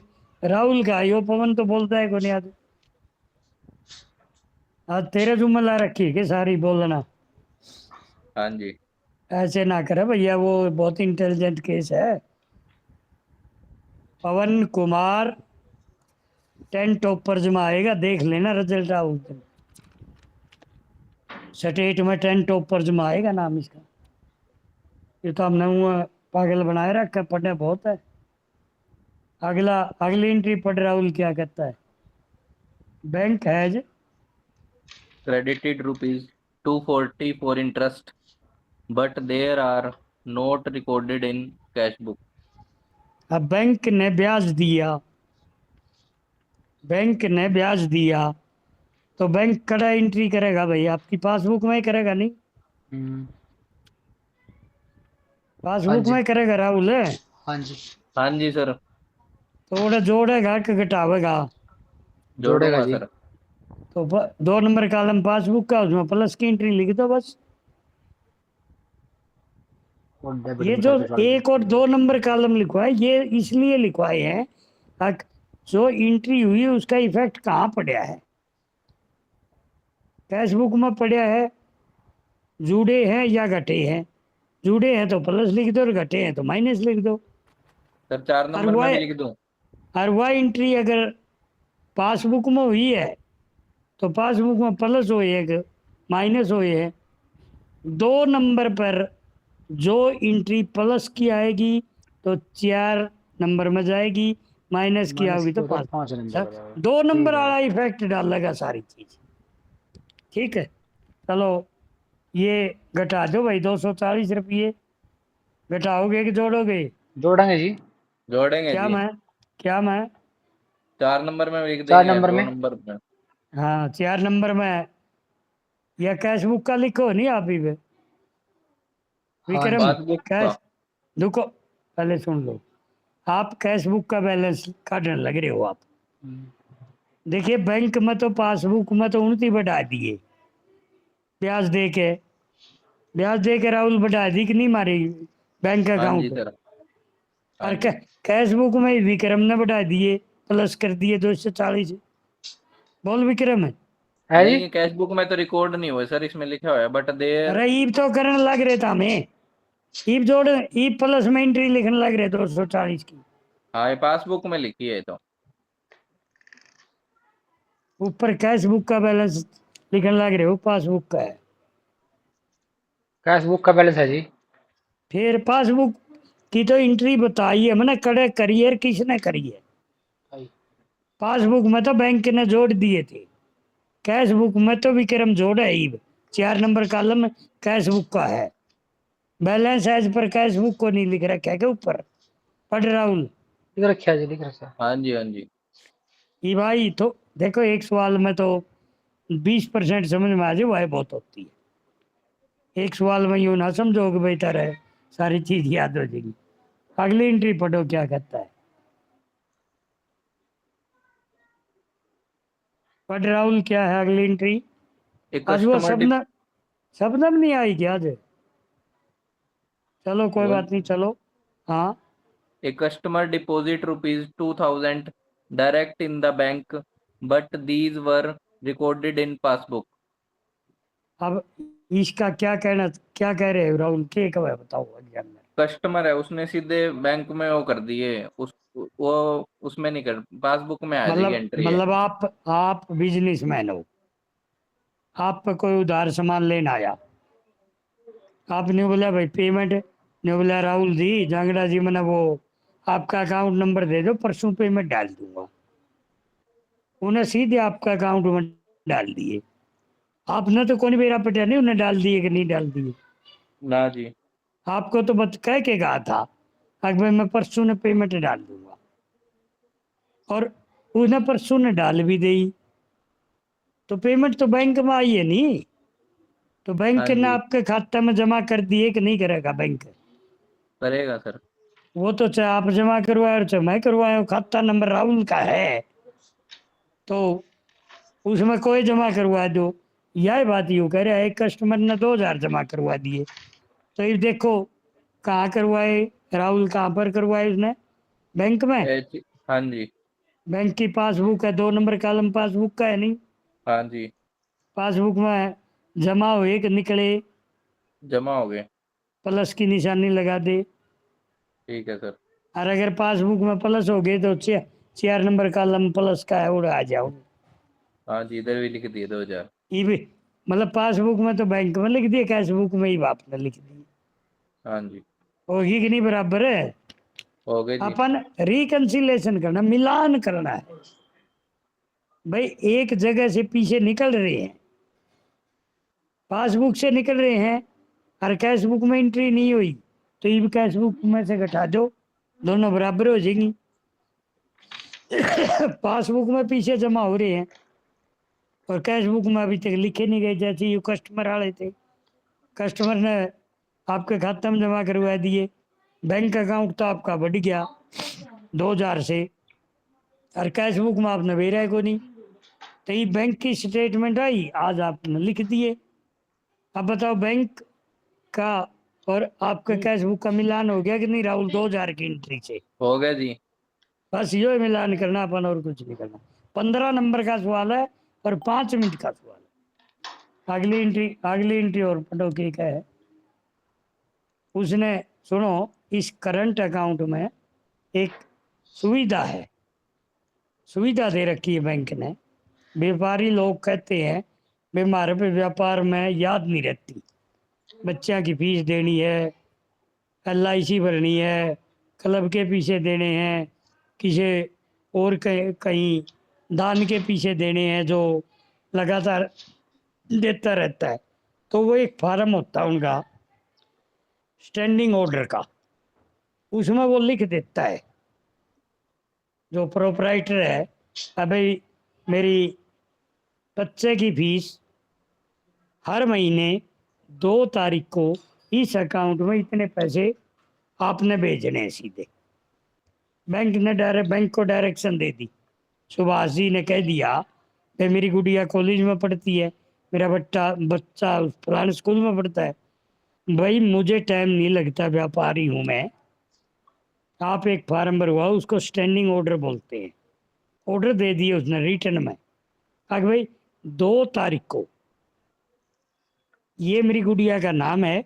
राहुल का यो पवन तो बोलता है को नहीं आज तेरे जुम्मे ला रखी है कि सारी बोलना। हाँ जी ऐसे ना करे भैया, वो बहुत इंटेलिजेंट केस है। पवन कुमार 10 टॉपर्स में आएगा, देख लेना रिजल्ट आओ उस दिन। स्टेट में 10 टॉपर्स में आएगा नाम इसका। ये तो हमने वो पागल बनाए रखा, पढ़ने बहुत है। अगली एंट्री पढ़ राहुल क्या कहता है? Bank has credited ₹240 for interest but there are not recorded in cash book। अब बैंक ने ब्याज दिया, बैंक ने ब्याज दिया तो बैंक कड़ा एंट्री करेगा भाई, आपकी पासबुक में ही करेगा नहीं? हाँ पासबुक जी में करेगा राहुल है। हाँ जी हाँ जी सर तो वो जोड़ेगा कि घटावेगा? जोड़ेगा जोड़ूंगा जी। सर। तो 2 नंबर कॉलम पासबुक का, उसमें प्लस की एंट्री लिख दो बस। और डेबिट ये में जो कैसे 1 और 2 नंबर कॉलम लिखवाए ये इसलिए लिखवाए हैं ताकि जो एंट्री हुई है उसका इफेक्ट कहाँ पड़ा है? कैश बुक में पड़ा है, जुड़े हैं या घटे हैं? जुड़े हैं तो प्लस लिख दो और घटे हैं तो माइनस लिख दो। सर 4 और नंबर में वह भी लिख दूं? और वह एंट्री अगर पासबुक में हुई है तो पासबुक में प्लस हुए है माइनस हुए है। 2 नंबर पर जो एंट्री प्लस की आएगी तो 4 नंबर में जाएगी, माइनस की माइनस आओगी तो को तो 5। 5 नंबर का 2 नंबर ठीक है। वाला इफेक्ट डालेगा सारी चीज। ठीक है, चलो ये घटा दो भाई, 240 रुपये घटाओगे कि जोड़ोगे? जोड़ेंगे जी। जोड़ेंगे जी। क्या मैं 4 नंबर में लिख 4 देंगे नंबर 2 में। नंबर में। हाँ 4 नंबर में, या कैश बुक का लिखो नहीं आप ही पे हाँ विक्रम। जी पासबुक का। कैश रुको, पहले सुन लो। आप कैश बुक का बैलेंस काटने लग रहे हो आप। देखिए बैंक में तो पासबुक में तो उनकी बढ़ा दिए ब्याज दे के राहुल बढ़ा दी कि नहीं मारी बैंक हाँ जी अकाउंट। सर। हाँ और जी कैश बुक में विक्रम ने बढ़ा दिए, प्लस कर दिए 240। बोल विक्रम है है जी। नहीं कैश बुक में तो रिकॉर्ड नहीं हुआ सर, इसमें लिखा हुआ है बट देयर। अरे ईब तो करने लग रहे था हमें, ईब जोड़ ईब प्लस में एंट्री लिखने लग रहे 240 की। हाँ ये पासबुक में लिखी है तो। ऊपर कैश बुक का बैलेंस लिखने लग रहे हो, पासबुक का है। कैश बुक का बैलेंस है जी। फिर पासबुक की तो एंट्री बताई है मैंने, कड़े करियर किसने करी है? पासबुक में तो बैंक ने जोड़ दिए थे, कैश बुक में तो विक्रम जोड़ा है। ईब 4 नंबर कॉलम कैश बुक का है, balance as per cash book को नहीं लिख रखा है के ऊपर। पढ़ राहुल, लिख रखा है जी, लिख रखा है। हाँ जी हाँ जी। ये भाई तो देखो एक सवाल में तो 20% समझ में आ जाए वह बहुत होती है। एक सवाल में यूं ना समझोगे बेहतर है सारी चीज याद हो जाएगी। अगली एंट्री पढ़ो क्या कहता है। पढ़ राहुल क्या है अगली एंट्री? एक आज वो कस्टमर शबनम, शबनम नहीं आई क्या आज? चलो कोई बात नहीं, चलो। हाँ A customer deposit rupees 2000 direct in the bank, but these were recorded in passbook. अब इसका क्या कहना, क्या कह रहे हो राहुल, क्या कब है बताओ एग्जाम में। कस्टमर है उसने सीधे बैंक में वो कर दिए, उस वो उसमें नहीं कर, पासबुक में आ जाएगी एंट्री है। मतलब आप बिजनेसमैन हो, आप पे कोई उधार सामान लेना आया, आपने बोला भाई पेमेंट, ने बोला राहुल जी जांगड़ा जी मैंने वो आपका अकाउंट नंबर दे दो परसों पेमेंट डाल दूंगा। उन्हें सीधे आपका अकाउंट में डाल दिए, आपने तो कौन मेरा पटा नहीं उन्हें डाल दिए कि नहीं डाल दिए? ना जी। आपको तो बत कह के कहा था अगर मैं परसों ने पेमेंट डाल दूंगा, और उसने परसों ने डाल भी दी, तो पेमेंट तो बैंक में आई है नहीं, तो बैंक हाँ ने जी आपके खाते में जमा कर दिए कि नहीं करेगा बैंक? करेगा सर। वो तो चाहे आप जमा करवाए और चाहे मैं करवाए, खाता नंबर राहुल का है तो उसमें कोई जमा करवा दो। यह बात यूँ कह रहा है एक कस्टमर ने 2000 जमा करवा दिए, तो ये देखो कहाँ करवाए राहुल, कहाँ पर करवाए उसने? बैंक में। हाँ जी बैंक की पासबुक है, 2 नंबर कॉलम पासबुक का है नहीं? हाँ जी पासबुक में जमा हुए कि निकले जमा हो गए। प्लस की निशानी लगा दे, ठीक है सर। और अगर पासबुक में प्लस हो गए तो 4 नंबर कॉलम प्लस का है उड़ आ जाओ। हाँ जी इधर भी लिख दिए 2000। ये भी मतलब पासबुक में तो बैंक में लिख दिए, कैश बुक में ही बाप ने लिख दी, हाँ जी होगी कि नहीं बराबर है? हो गए जी। अपन रिकंसिलेशन करना, मिलान करना है भाई। एक जगह से पीछे निकल रहे हैं, पासबुक से निकल रहे हैं और कैश बुक में एंट्री नहीं हुई, तो ये भी कैश बुक में से घटा दो, दोनों बराबर हो जाएंगी। पासबुक में पीछे जमा हो रहे हैं और कैश बुक में अभी तक लिखे नहीं गए, जैसे ये कस्टमर वाले थे, कस्टमर ने आपके खाते में जमा करवा दिए, बैंक अकाउंट तो आपका बढ़ गया 2000 से, और कैश बुक में आपने भेजा को नहीं, तो ये बैंक की स्टेटमेंट आई आज आपने लिख दिए। अब बताओ बैंक का और आपका कैश बुक का मिलान हो गया कि नहीं राहुल 2000 की एंट्री से? हो गया जी। बस यो मिलान करना अपन, और कुछ नहीं करना। 15 नंबर का सवाल है और 5 मिनट का सवाल है। अगली एंट्री और पढ़ो क्या है उसने। सुनो, इस करंट अकाउंट में एक सुविधा है, सुविधा दे रखी है बैंक ने। व्यापारी लोग कहते हैं भाई हमारे पे व्यापार में याद नहीं रहती, बच्चा की फीस देनी है, LIC भरनी है, क्लब के पीछे देने हैं, किसी और कहीं दान के पीछे देने हैं जो लगातार देता रहता है, तो वो एक फार्म होता है उनका स्टैंडिंग ऑर्डर का, उसमें वो लिख देता है जो प्रोपराइटर है, अभी मेरी बच्चे की फीस हर महीने 2 तारीख को इस अकाउंट में इतने पैसे आपने भेजने हैं सीधे। बैंक को डायरेक्शन दे दी, सुभाष जी ने कह दिया भाई मेरी गुड़िया कॉलेज में पढ़ती है, मेरा बच्चा बच्चा फलाने स्कूल में पढ़ता है, भाई मुझे टाइम नहीं लगता, व्यापारी हूँ मैं, आप एक फार्म भरवाओ, उसको स्टैंडिंग ऑर्डर बोलते हैं। ऑर्डर दे दिए उसने रिटर्न में, अगर भाई 2 तारीख को, ये मेरी गुड़िया का नाम है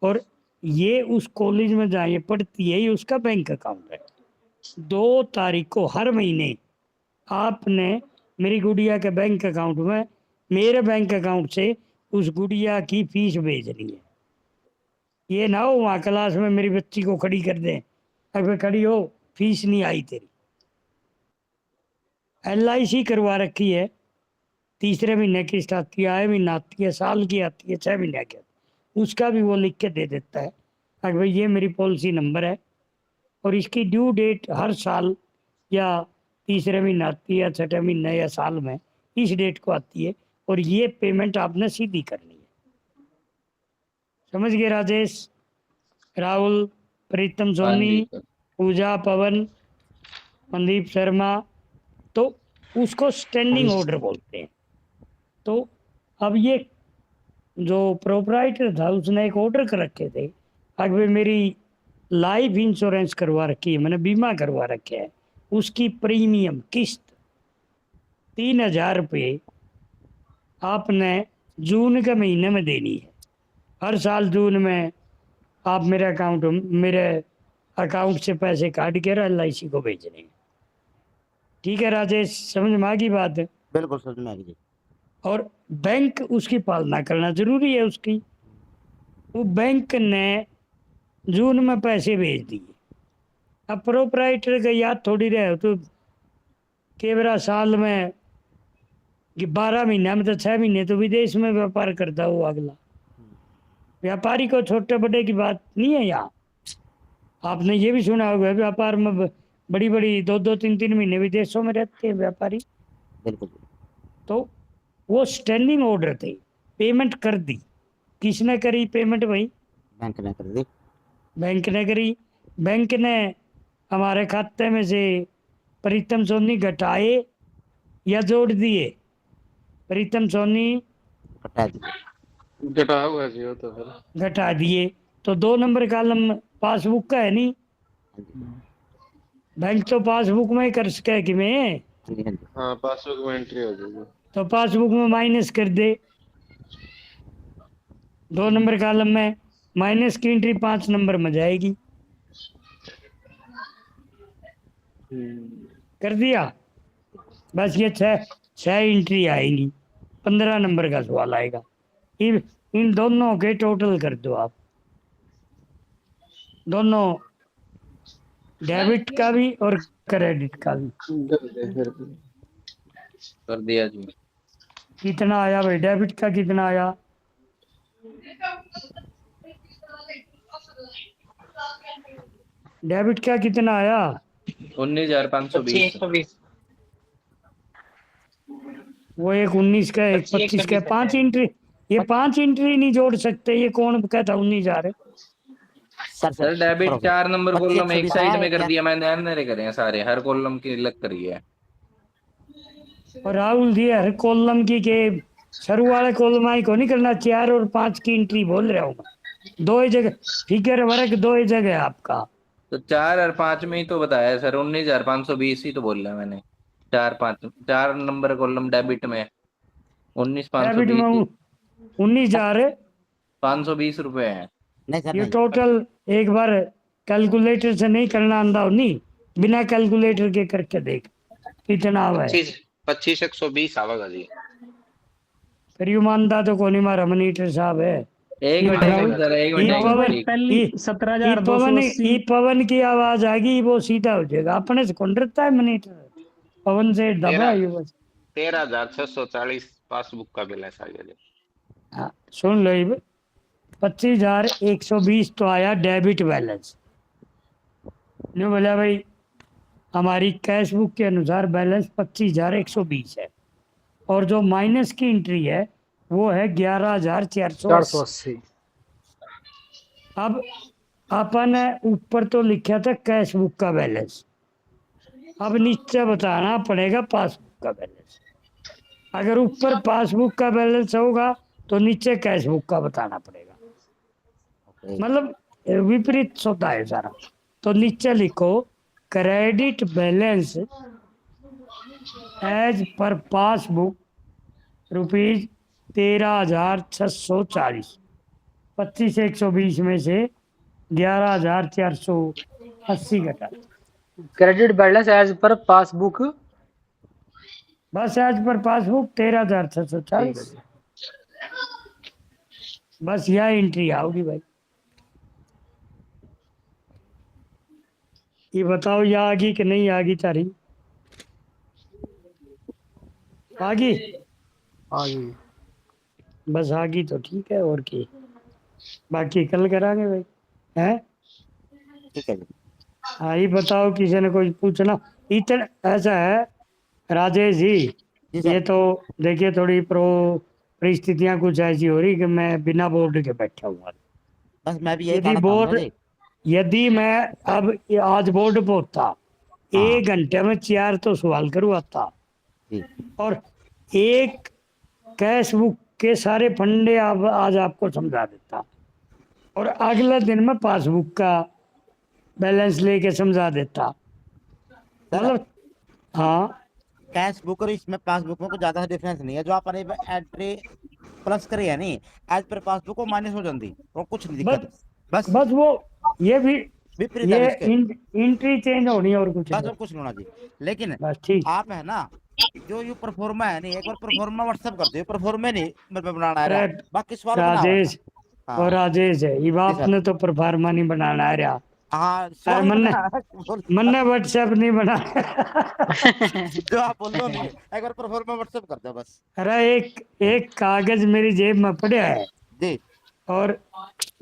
और ये उस कॉलेज में जहाँ ये पढ़ती है ये उसका बैंक अकाउंट है। 2 तारीख को हर महीने आपने मेरी गुड़िया के बैंक अकाउंट में मेरे बैंक अकाउंट से उस गुड़िया की फीस भेजनी है। ये ना हो वहाँ क्लास में मेरी बच्ची को खड़ी कर दें, अगर खड़ी हो फीस नहीं आई तेरी। LIC करवा रखी है, तीसरे महीने की किस्त आती है, आए महीना आती है, साल की आती है, 6 महीने की आती है, उसका भी वो लिख के दे देता है अगर भाई ये मेरी पॉलिसी नंबर है और इसकी ड्यू डेट हर साल या तीसरे महीने आती है, छठे महीने या साल में इस डेट को आती है और ये पेमेंट आपने सीधी करनी है। समझ गए राजेश, राहुल, प्रीतम हाँ सोनी, जी सर। पूजा, पवन, मनदीप शर्मा, तो उसको स्टैंडिंग ऑर्डर बोलते हैं। तो अब ये जो प्रोपराइटर था उसने एक ऑर्डर कर रखे थे, अगर मेरी लाइफ इंश्योरेंस करवा रखी है, मैंने बीमा करवा रखा है, उसकी प्रीमियम किस्त 3000 रुपये आपने जून के महीने में देनी है। हर साल जून में आप मेरे अकाउंट से पैसे काट के LIC को भेजने हैं। ठीक है राजेश, समझ में आ गई बात? बिल्कुल समझ में आ गई जी। और बैंक उसकी पालना करना जरूरी है उसकी। वो बैंक ने जून में पैसे भेज दिए, अब प्रोपराइटर का याद थोड़ी रहे तो केवरा साल में 12 महीने में तो 6 महीने तो विदेश में व्यापार करता हो अगला। व्यापारी को छोटे बड़े की बात नहीं है यहाँ। आपने ये भी सुना होगा व्यापार में बड़ी बड़ी 2-2, 3-3 महीने विदेशों में रहते हैं व्यापारी। बिल्कुल तो वो स्टैंडिंग ऑर्डर थे, पेमेंट कर दी। किसने करी पेमेंट भाई? बैंक ने कर दी। बैंक ने करी। बैंक ने हमारे खाते में से प्रीतम सोनी घटाए या जोड़ दिए? प्रीतम सोनी कटा दी। घटा हुआ जी वो तो फिर घटा दिए, तो 2 नंबर कॉलम पासबुक का है नहीं। बैंक तो पासबुक में ही कर सके कि मैं, हाँ जी हाँ जी। हाँ पासबुक में एंट्री हो जाएगी। तो पासबुक में माइनस कर दे। 2 नंबर कॉलम में माइनस की एंट्री 5 नंबर में जाएगी। कर दिया। बस ये 6 एंट्री आएंगी, 15 नंबर का सवाल आएगा। इन दोनों के टोटल कर दो आप, दोनों डेबिट का भी और क्रेडिट का भी। कर दिया जी। कितना आया भाई? डेबिट का कितना आया? डेबिट का कितना आया? 19,520। 120। वो एक 19 का, एक 25 का, 5 एंट्री। ये 5 एंट्री नहीं जोड़ सकते, ये कौन कहता 19,000 है? सर डेबिट 4 नंबर कॉलम एक 25 साइड में कर है। दिया मैंने, अंदर करे हैं सारे, हर कॉलम की अलग करी है। और राहुल जी हर कॉलम की के शुरू वाले कॉलम आई को नहीं करना, 4 और 5 की एंट्री बोल रहा हूँ मैं। 2 ही जगह फिगर वर्क, 2 ही जगह आपका। तो 4 और 5 में ही तो बताया सर, 19,520 ही तो बोल रहा मैंने। 4 नंबर कॉलम डेबिट में डेबिट 19,520 में 19,000 है। 520 रुपए है। नहीं सर ये नहीं। टोटल एक बार कैलकुलेटर से नहीं करना आंदा हो, नहीं बिना कैलकुलेटर के करके देख कितना हुआ है। 25,120 आवेगा जी। फिर यू मानता तो कौन मारा मनीटर साहब है। एक ये मिनट राहुल- सर, एक ये मिनट पवन पहली ये 17,280। पवन की आवाज आ गई, वो सीधा हो जाएगा। अपने से कौन डरता है मनीटर? पवन से दबा ये बस। 13,640 पासबुक का बैलेंस आ गया जी। हाँ, सुन लो ये 25,120 तो आया डेबिट बैलेंस। नहीं बोला भाई हमारी कैश बुक के अनुसार बैलेंस 25,120 है और जो माइनस की एंट्री है वो है 11,480। अब अपन ने ऊपर तो लिखा था कैश बुक का बैलेंस, अब नीचे बताना पड़ेगा पासबुक का बैलेंस। अगर ऊपर पासबुक का बैलेंस होगा तो नीचे कैश बुक का बताना पड़ेगा, मतलब विपरीत होता है सारा। तो नीचे लिखो credit balance as per passbook rupees 13,640। 25,120 में से 11,480 घटा। Credit balance as per passbook. बस आज पर पासबुक ठीक 13,640। है जी। बस यह एंट्री आओगी भाई। ये बताओ यह आगी कि नहीं आगी तारी? आगी? हाँ जी। बस आगी तो ठीक है, और की बाकी कल करांगे भाई, हैं? ठीक है जी। हाँ, ये बताओ किसी ने कुछ पूछना? इतना ऐसा है राजेश जी, जी ये सर। तो देखिए थोड़ी परिस्थितियां कुछ ऐसी हो रही कि मैं बिना बोर्ड के बैठा हुआ। बस मैं भी यही यदि कहना चाहूंगा बोर्ड जी। यदि मैं अब आज बोर्ड पे होता, हाँ 1 घंटे में 4 तो सवाल करवाता, जी। और एक कैश बुक के सारे फंडे अब आज आपको समझा देता, और अगले दिन में पासबुक का बैलेंस लेके समझा देता। सर मतलब हाँ, कैश बुक और इसमें पासबुक में कुछ ज्यादा डिफरेंस नहीं है। जो आपने एंट्री प्लस करी है नहीं, एज पर पासबुक वो माइनस हो जाती, और कुछ नहीं बस दिक्कत। बस बस वो ये भी विपरीत है ये इसके। एंट्री चेंज होनी है और कुछ बस नहीं। और कुछ नहीं होना जी। लेकिन बस ठीक। आप है ना, जो यू परफॉर्मा है नहीं, एक बार परफॉर्मा व्हाट्सएप कर दो। परफॉर्मा नहीं मेरे पे बनाना है अरे रहा, बाकी सवाल बनाओ है ना। राजेश, और हाँ राजेश है ये जी बाप सर। ने तो परफार्मा नहीं बनाना है रहा। हाँ अरे सवाल मन बनाना है, ने व्हाट्सएप नहीं बना। जो आप बोल लो नहीं, एक बार परफॉर्मा व्हाट्सएप कर दो बस। अरे एक एक कागज मेरी जेब में पड़ा है, जी और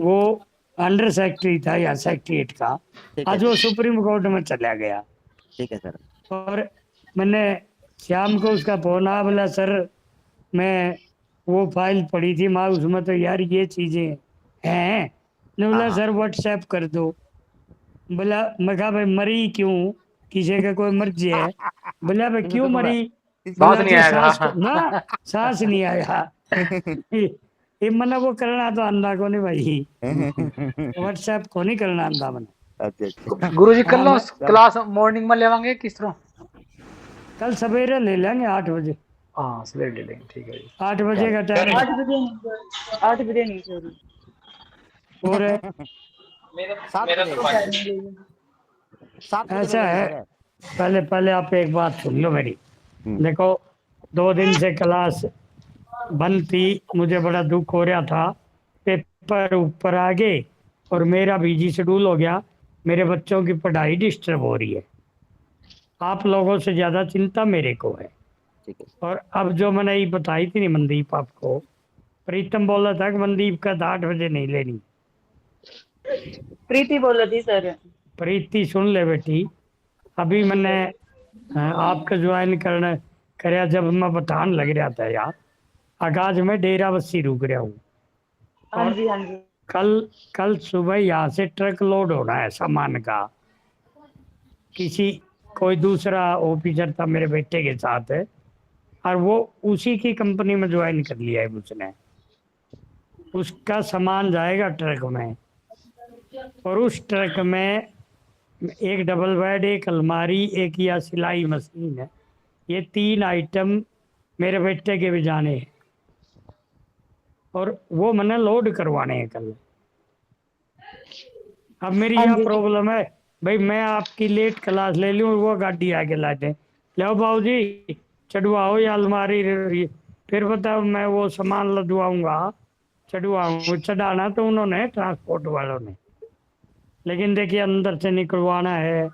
वो अंडर सेक्रेटरी था या सेक्रेटरीट का, ठीक है आज जी। वो सुप्रीम कोर्ट में चला गया। ठीक है सर। और मैंने शाम को उसका फोन आया, बोला सर मैं वो फाइल पड़ी थी माँ, उसमें तो यार ये चीजें हैं। ने हाँ बोला हाँ सर व्हाट्सएप कर दो। बोला, मैं कहा भाई मरी क्यों, किसी का कोई मर्जी है? बोला भाई क्यों तो मैं मरी? बात बोला नहीं जी आएगा। सांस नहीं आया। ये मना वो करना तो अंधा को नहीं भाई, व्हाट्सएप को नहीं करना अंधा मन। अच्छा अच्छा। गुरुजी कल हाँ लो मैं चलो क्लास मॉर्निंग में लेवांगे किस तरह? कल सवेरे ले लेंगे 8 बजे। हाँ सवेरे ले लेंगे, ठीक है जी। 8 बजे का टाइम है। 8 बजे नहीं, 8 बजे नहीं सॉरी। और 7 बजे। तो टाइम लगेगा। 7 बजे ले ऐसा लेंगे है, सर। पहले पहले आप एक बात सुन लो मेरी। हम्म। देखो 2 दिन से क्लास बंद थी, मुझे बड़ा दुख हो रहा था। पेपर ऊपर आ गए और मेरा बिजी शेड्यूल हो गया, मेरे बच्चों की पढ़ाई डिस्टर्ब हो रही है। आप लोगों से ज़्यादा चिंता मेरे को है। ठीक है। और अब जो मैंने ये बताई थी नहीं मनदीप आपको, प्रीतम बोला था कि मनदीप का 8 बजे नहीं लेनी। प्रीति बोल रही थी सर। प्रीति सुन ले बेटी, अभी जी मैंने सर। आपका ज्वाइन करना कराया जब मैं बतान लग रहा था यार, आगाज में डेरा बस्सी रुक रहा हूँ। हाँ और जी हाँ जी। कल कल सुबह यहाँ से ट्रक लोड होना है सामान का। किसी कोई दूसरा ऑफिसर था मेरे बेटे के साथ है, और वो उसी की कंपनी में ज्वाइन कर लिया है उसने। उसका सामान जाएगा ट्रक में, और उस ट्रक में एक डबल बेड, एक अलमारी, एक या सिलाई मशीन है। ये 3 आइटम मेरे बेटे के भी जाने हैं, और वो मैंने लोड करवाने हैं कल। अब मेरी हाँ यह जी। प्रॉब्लम है भाई, मैं आपकी लेट क्लास ले लूँ, वो गाड़ी आके ला दे, लो बाबू जी चढ़वाओ या अलमारी फिर बताओ मैं वो सामान लदवाऊंगा, चढ़वाऊंगा। चढ़ाना तो उन्होंने ट्रांसपोर्ट वालों ने, लेकिन देखिए अंदर से निकलवाना है।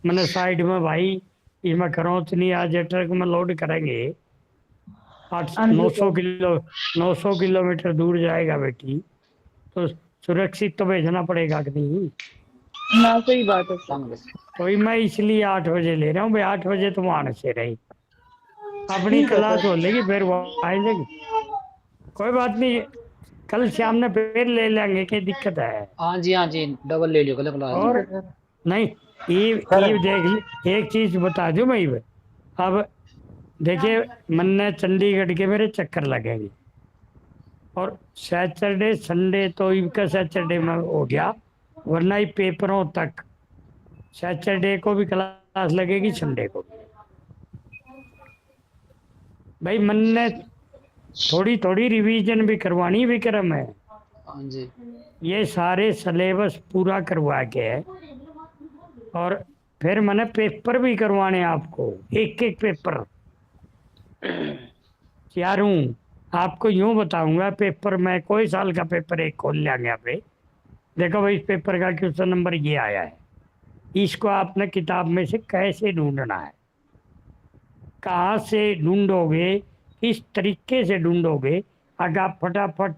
मैंने साइड में भाई इसमें खरोच नहीं, आज ये ट्रक में लोड करेंगे आठ हाँ नौ जी सौ सर। किलो 900 किलोमीटर दूर जाएगा बेटी, तो सुरक्षित तो भेजना पड़ेगा कि नहीं? ना सही बात है सर। तो ही मैं इसलिए 8 बजे ले रहा हूँ भाई, 8 बजे तुम आने से रही, अपनी ठीक है क्लास सर। हो लेगी फिर वो आएगी। कोई बात नहीं, कल शाम ने फिर ले लेंगे, क्या दिक्कत है? हाँ जी डबल ले लियो कल क्लास जी। ठीक और है सर। नहीं, ये देख एक चीज बता दूं मैं ये, अब देखिए मन्ने चंडीगढ़ के मेरे चक्कर लगेंगे, और सैटरडे संडे तो इनका सैटरडे में हो गया, वरना ही पेपरों तक सैटरडे को भी क्लास लगेगी, संडे को भी। भाई मन ने थोड़ी थोड़ी रिवीजन भी करवानी विक्रम है। हाँ जी। ये सारे सिलेबस पूरा करवा के है, और फिर मैंने पेपर भी करवाने आपको, एक एक पेपर चारों। आपको यूं बताऊंगा, पेपर में कोई साल का पेपर एक खोल लिया यहाँ पे, देखो भाई इस पेपर का क्वेश्चन नंबर ये आया है, इसको आपने किताब में से कैसे ढूंढना है, कहाँ से ढूंढोगे, किस तरीके से ढूंढोगे। अगर आप फटाफट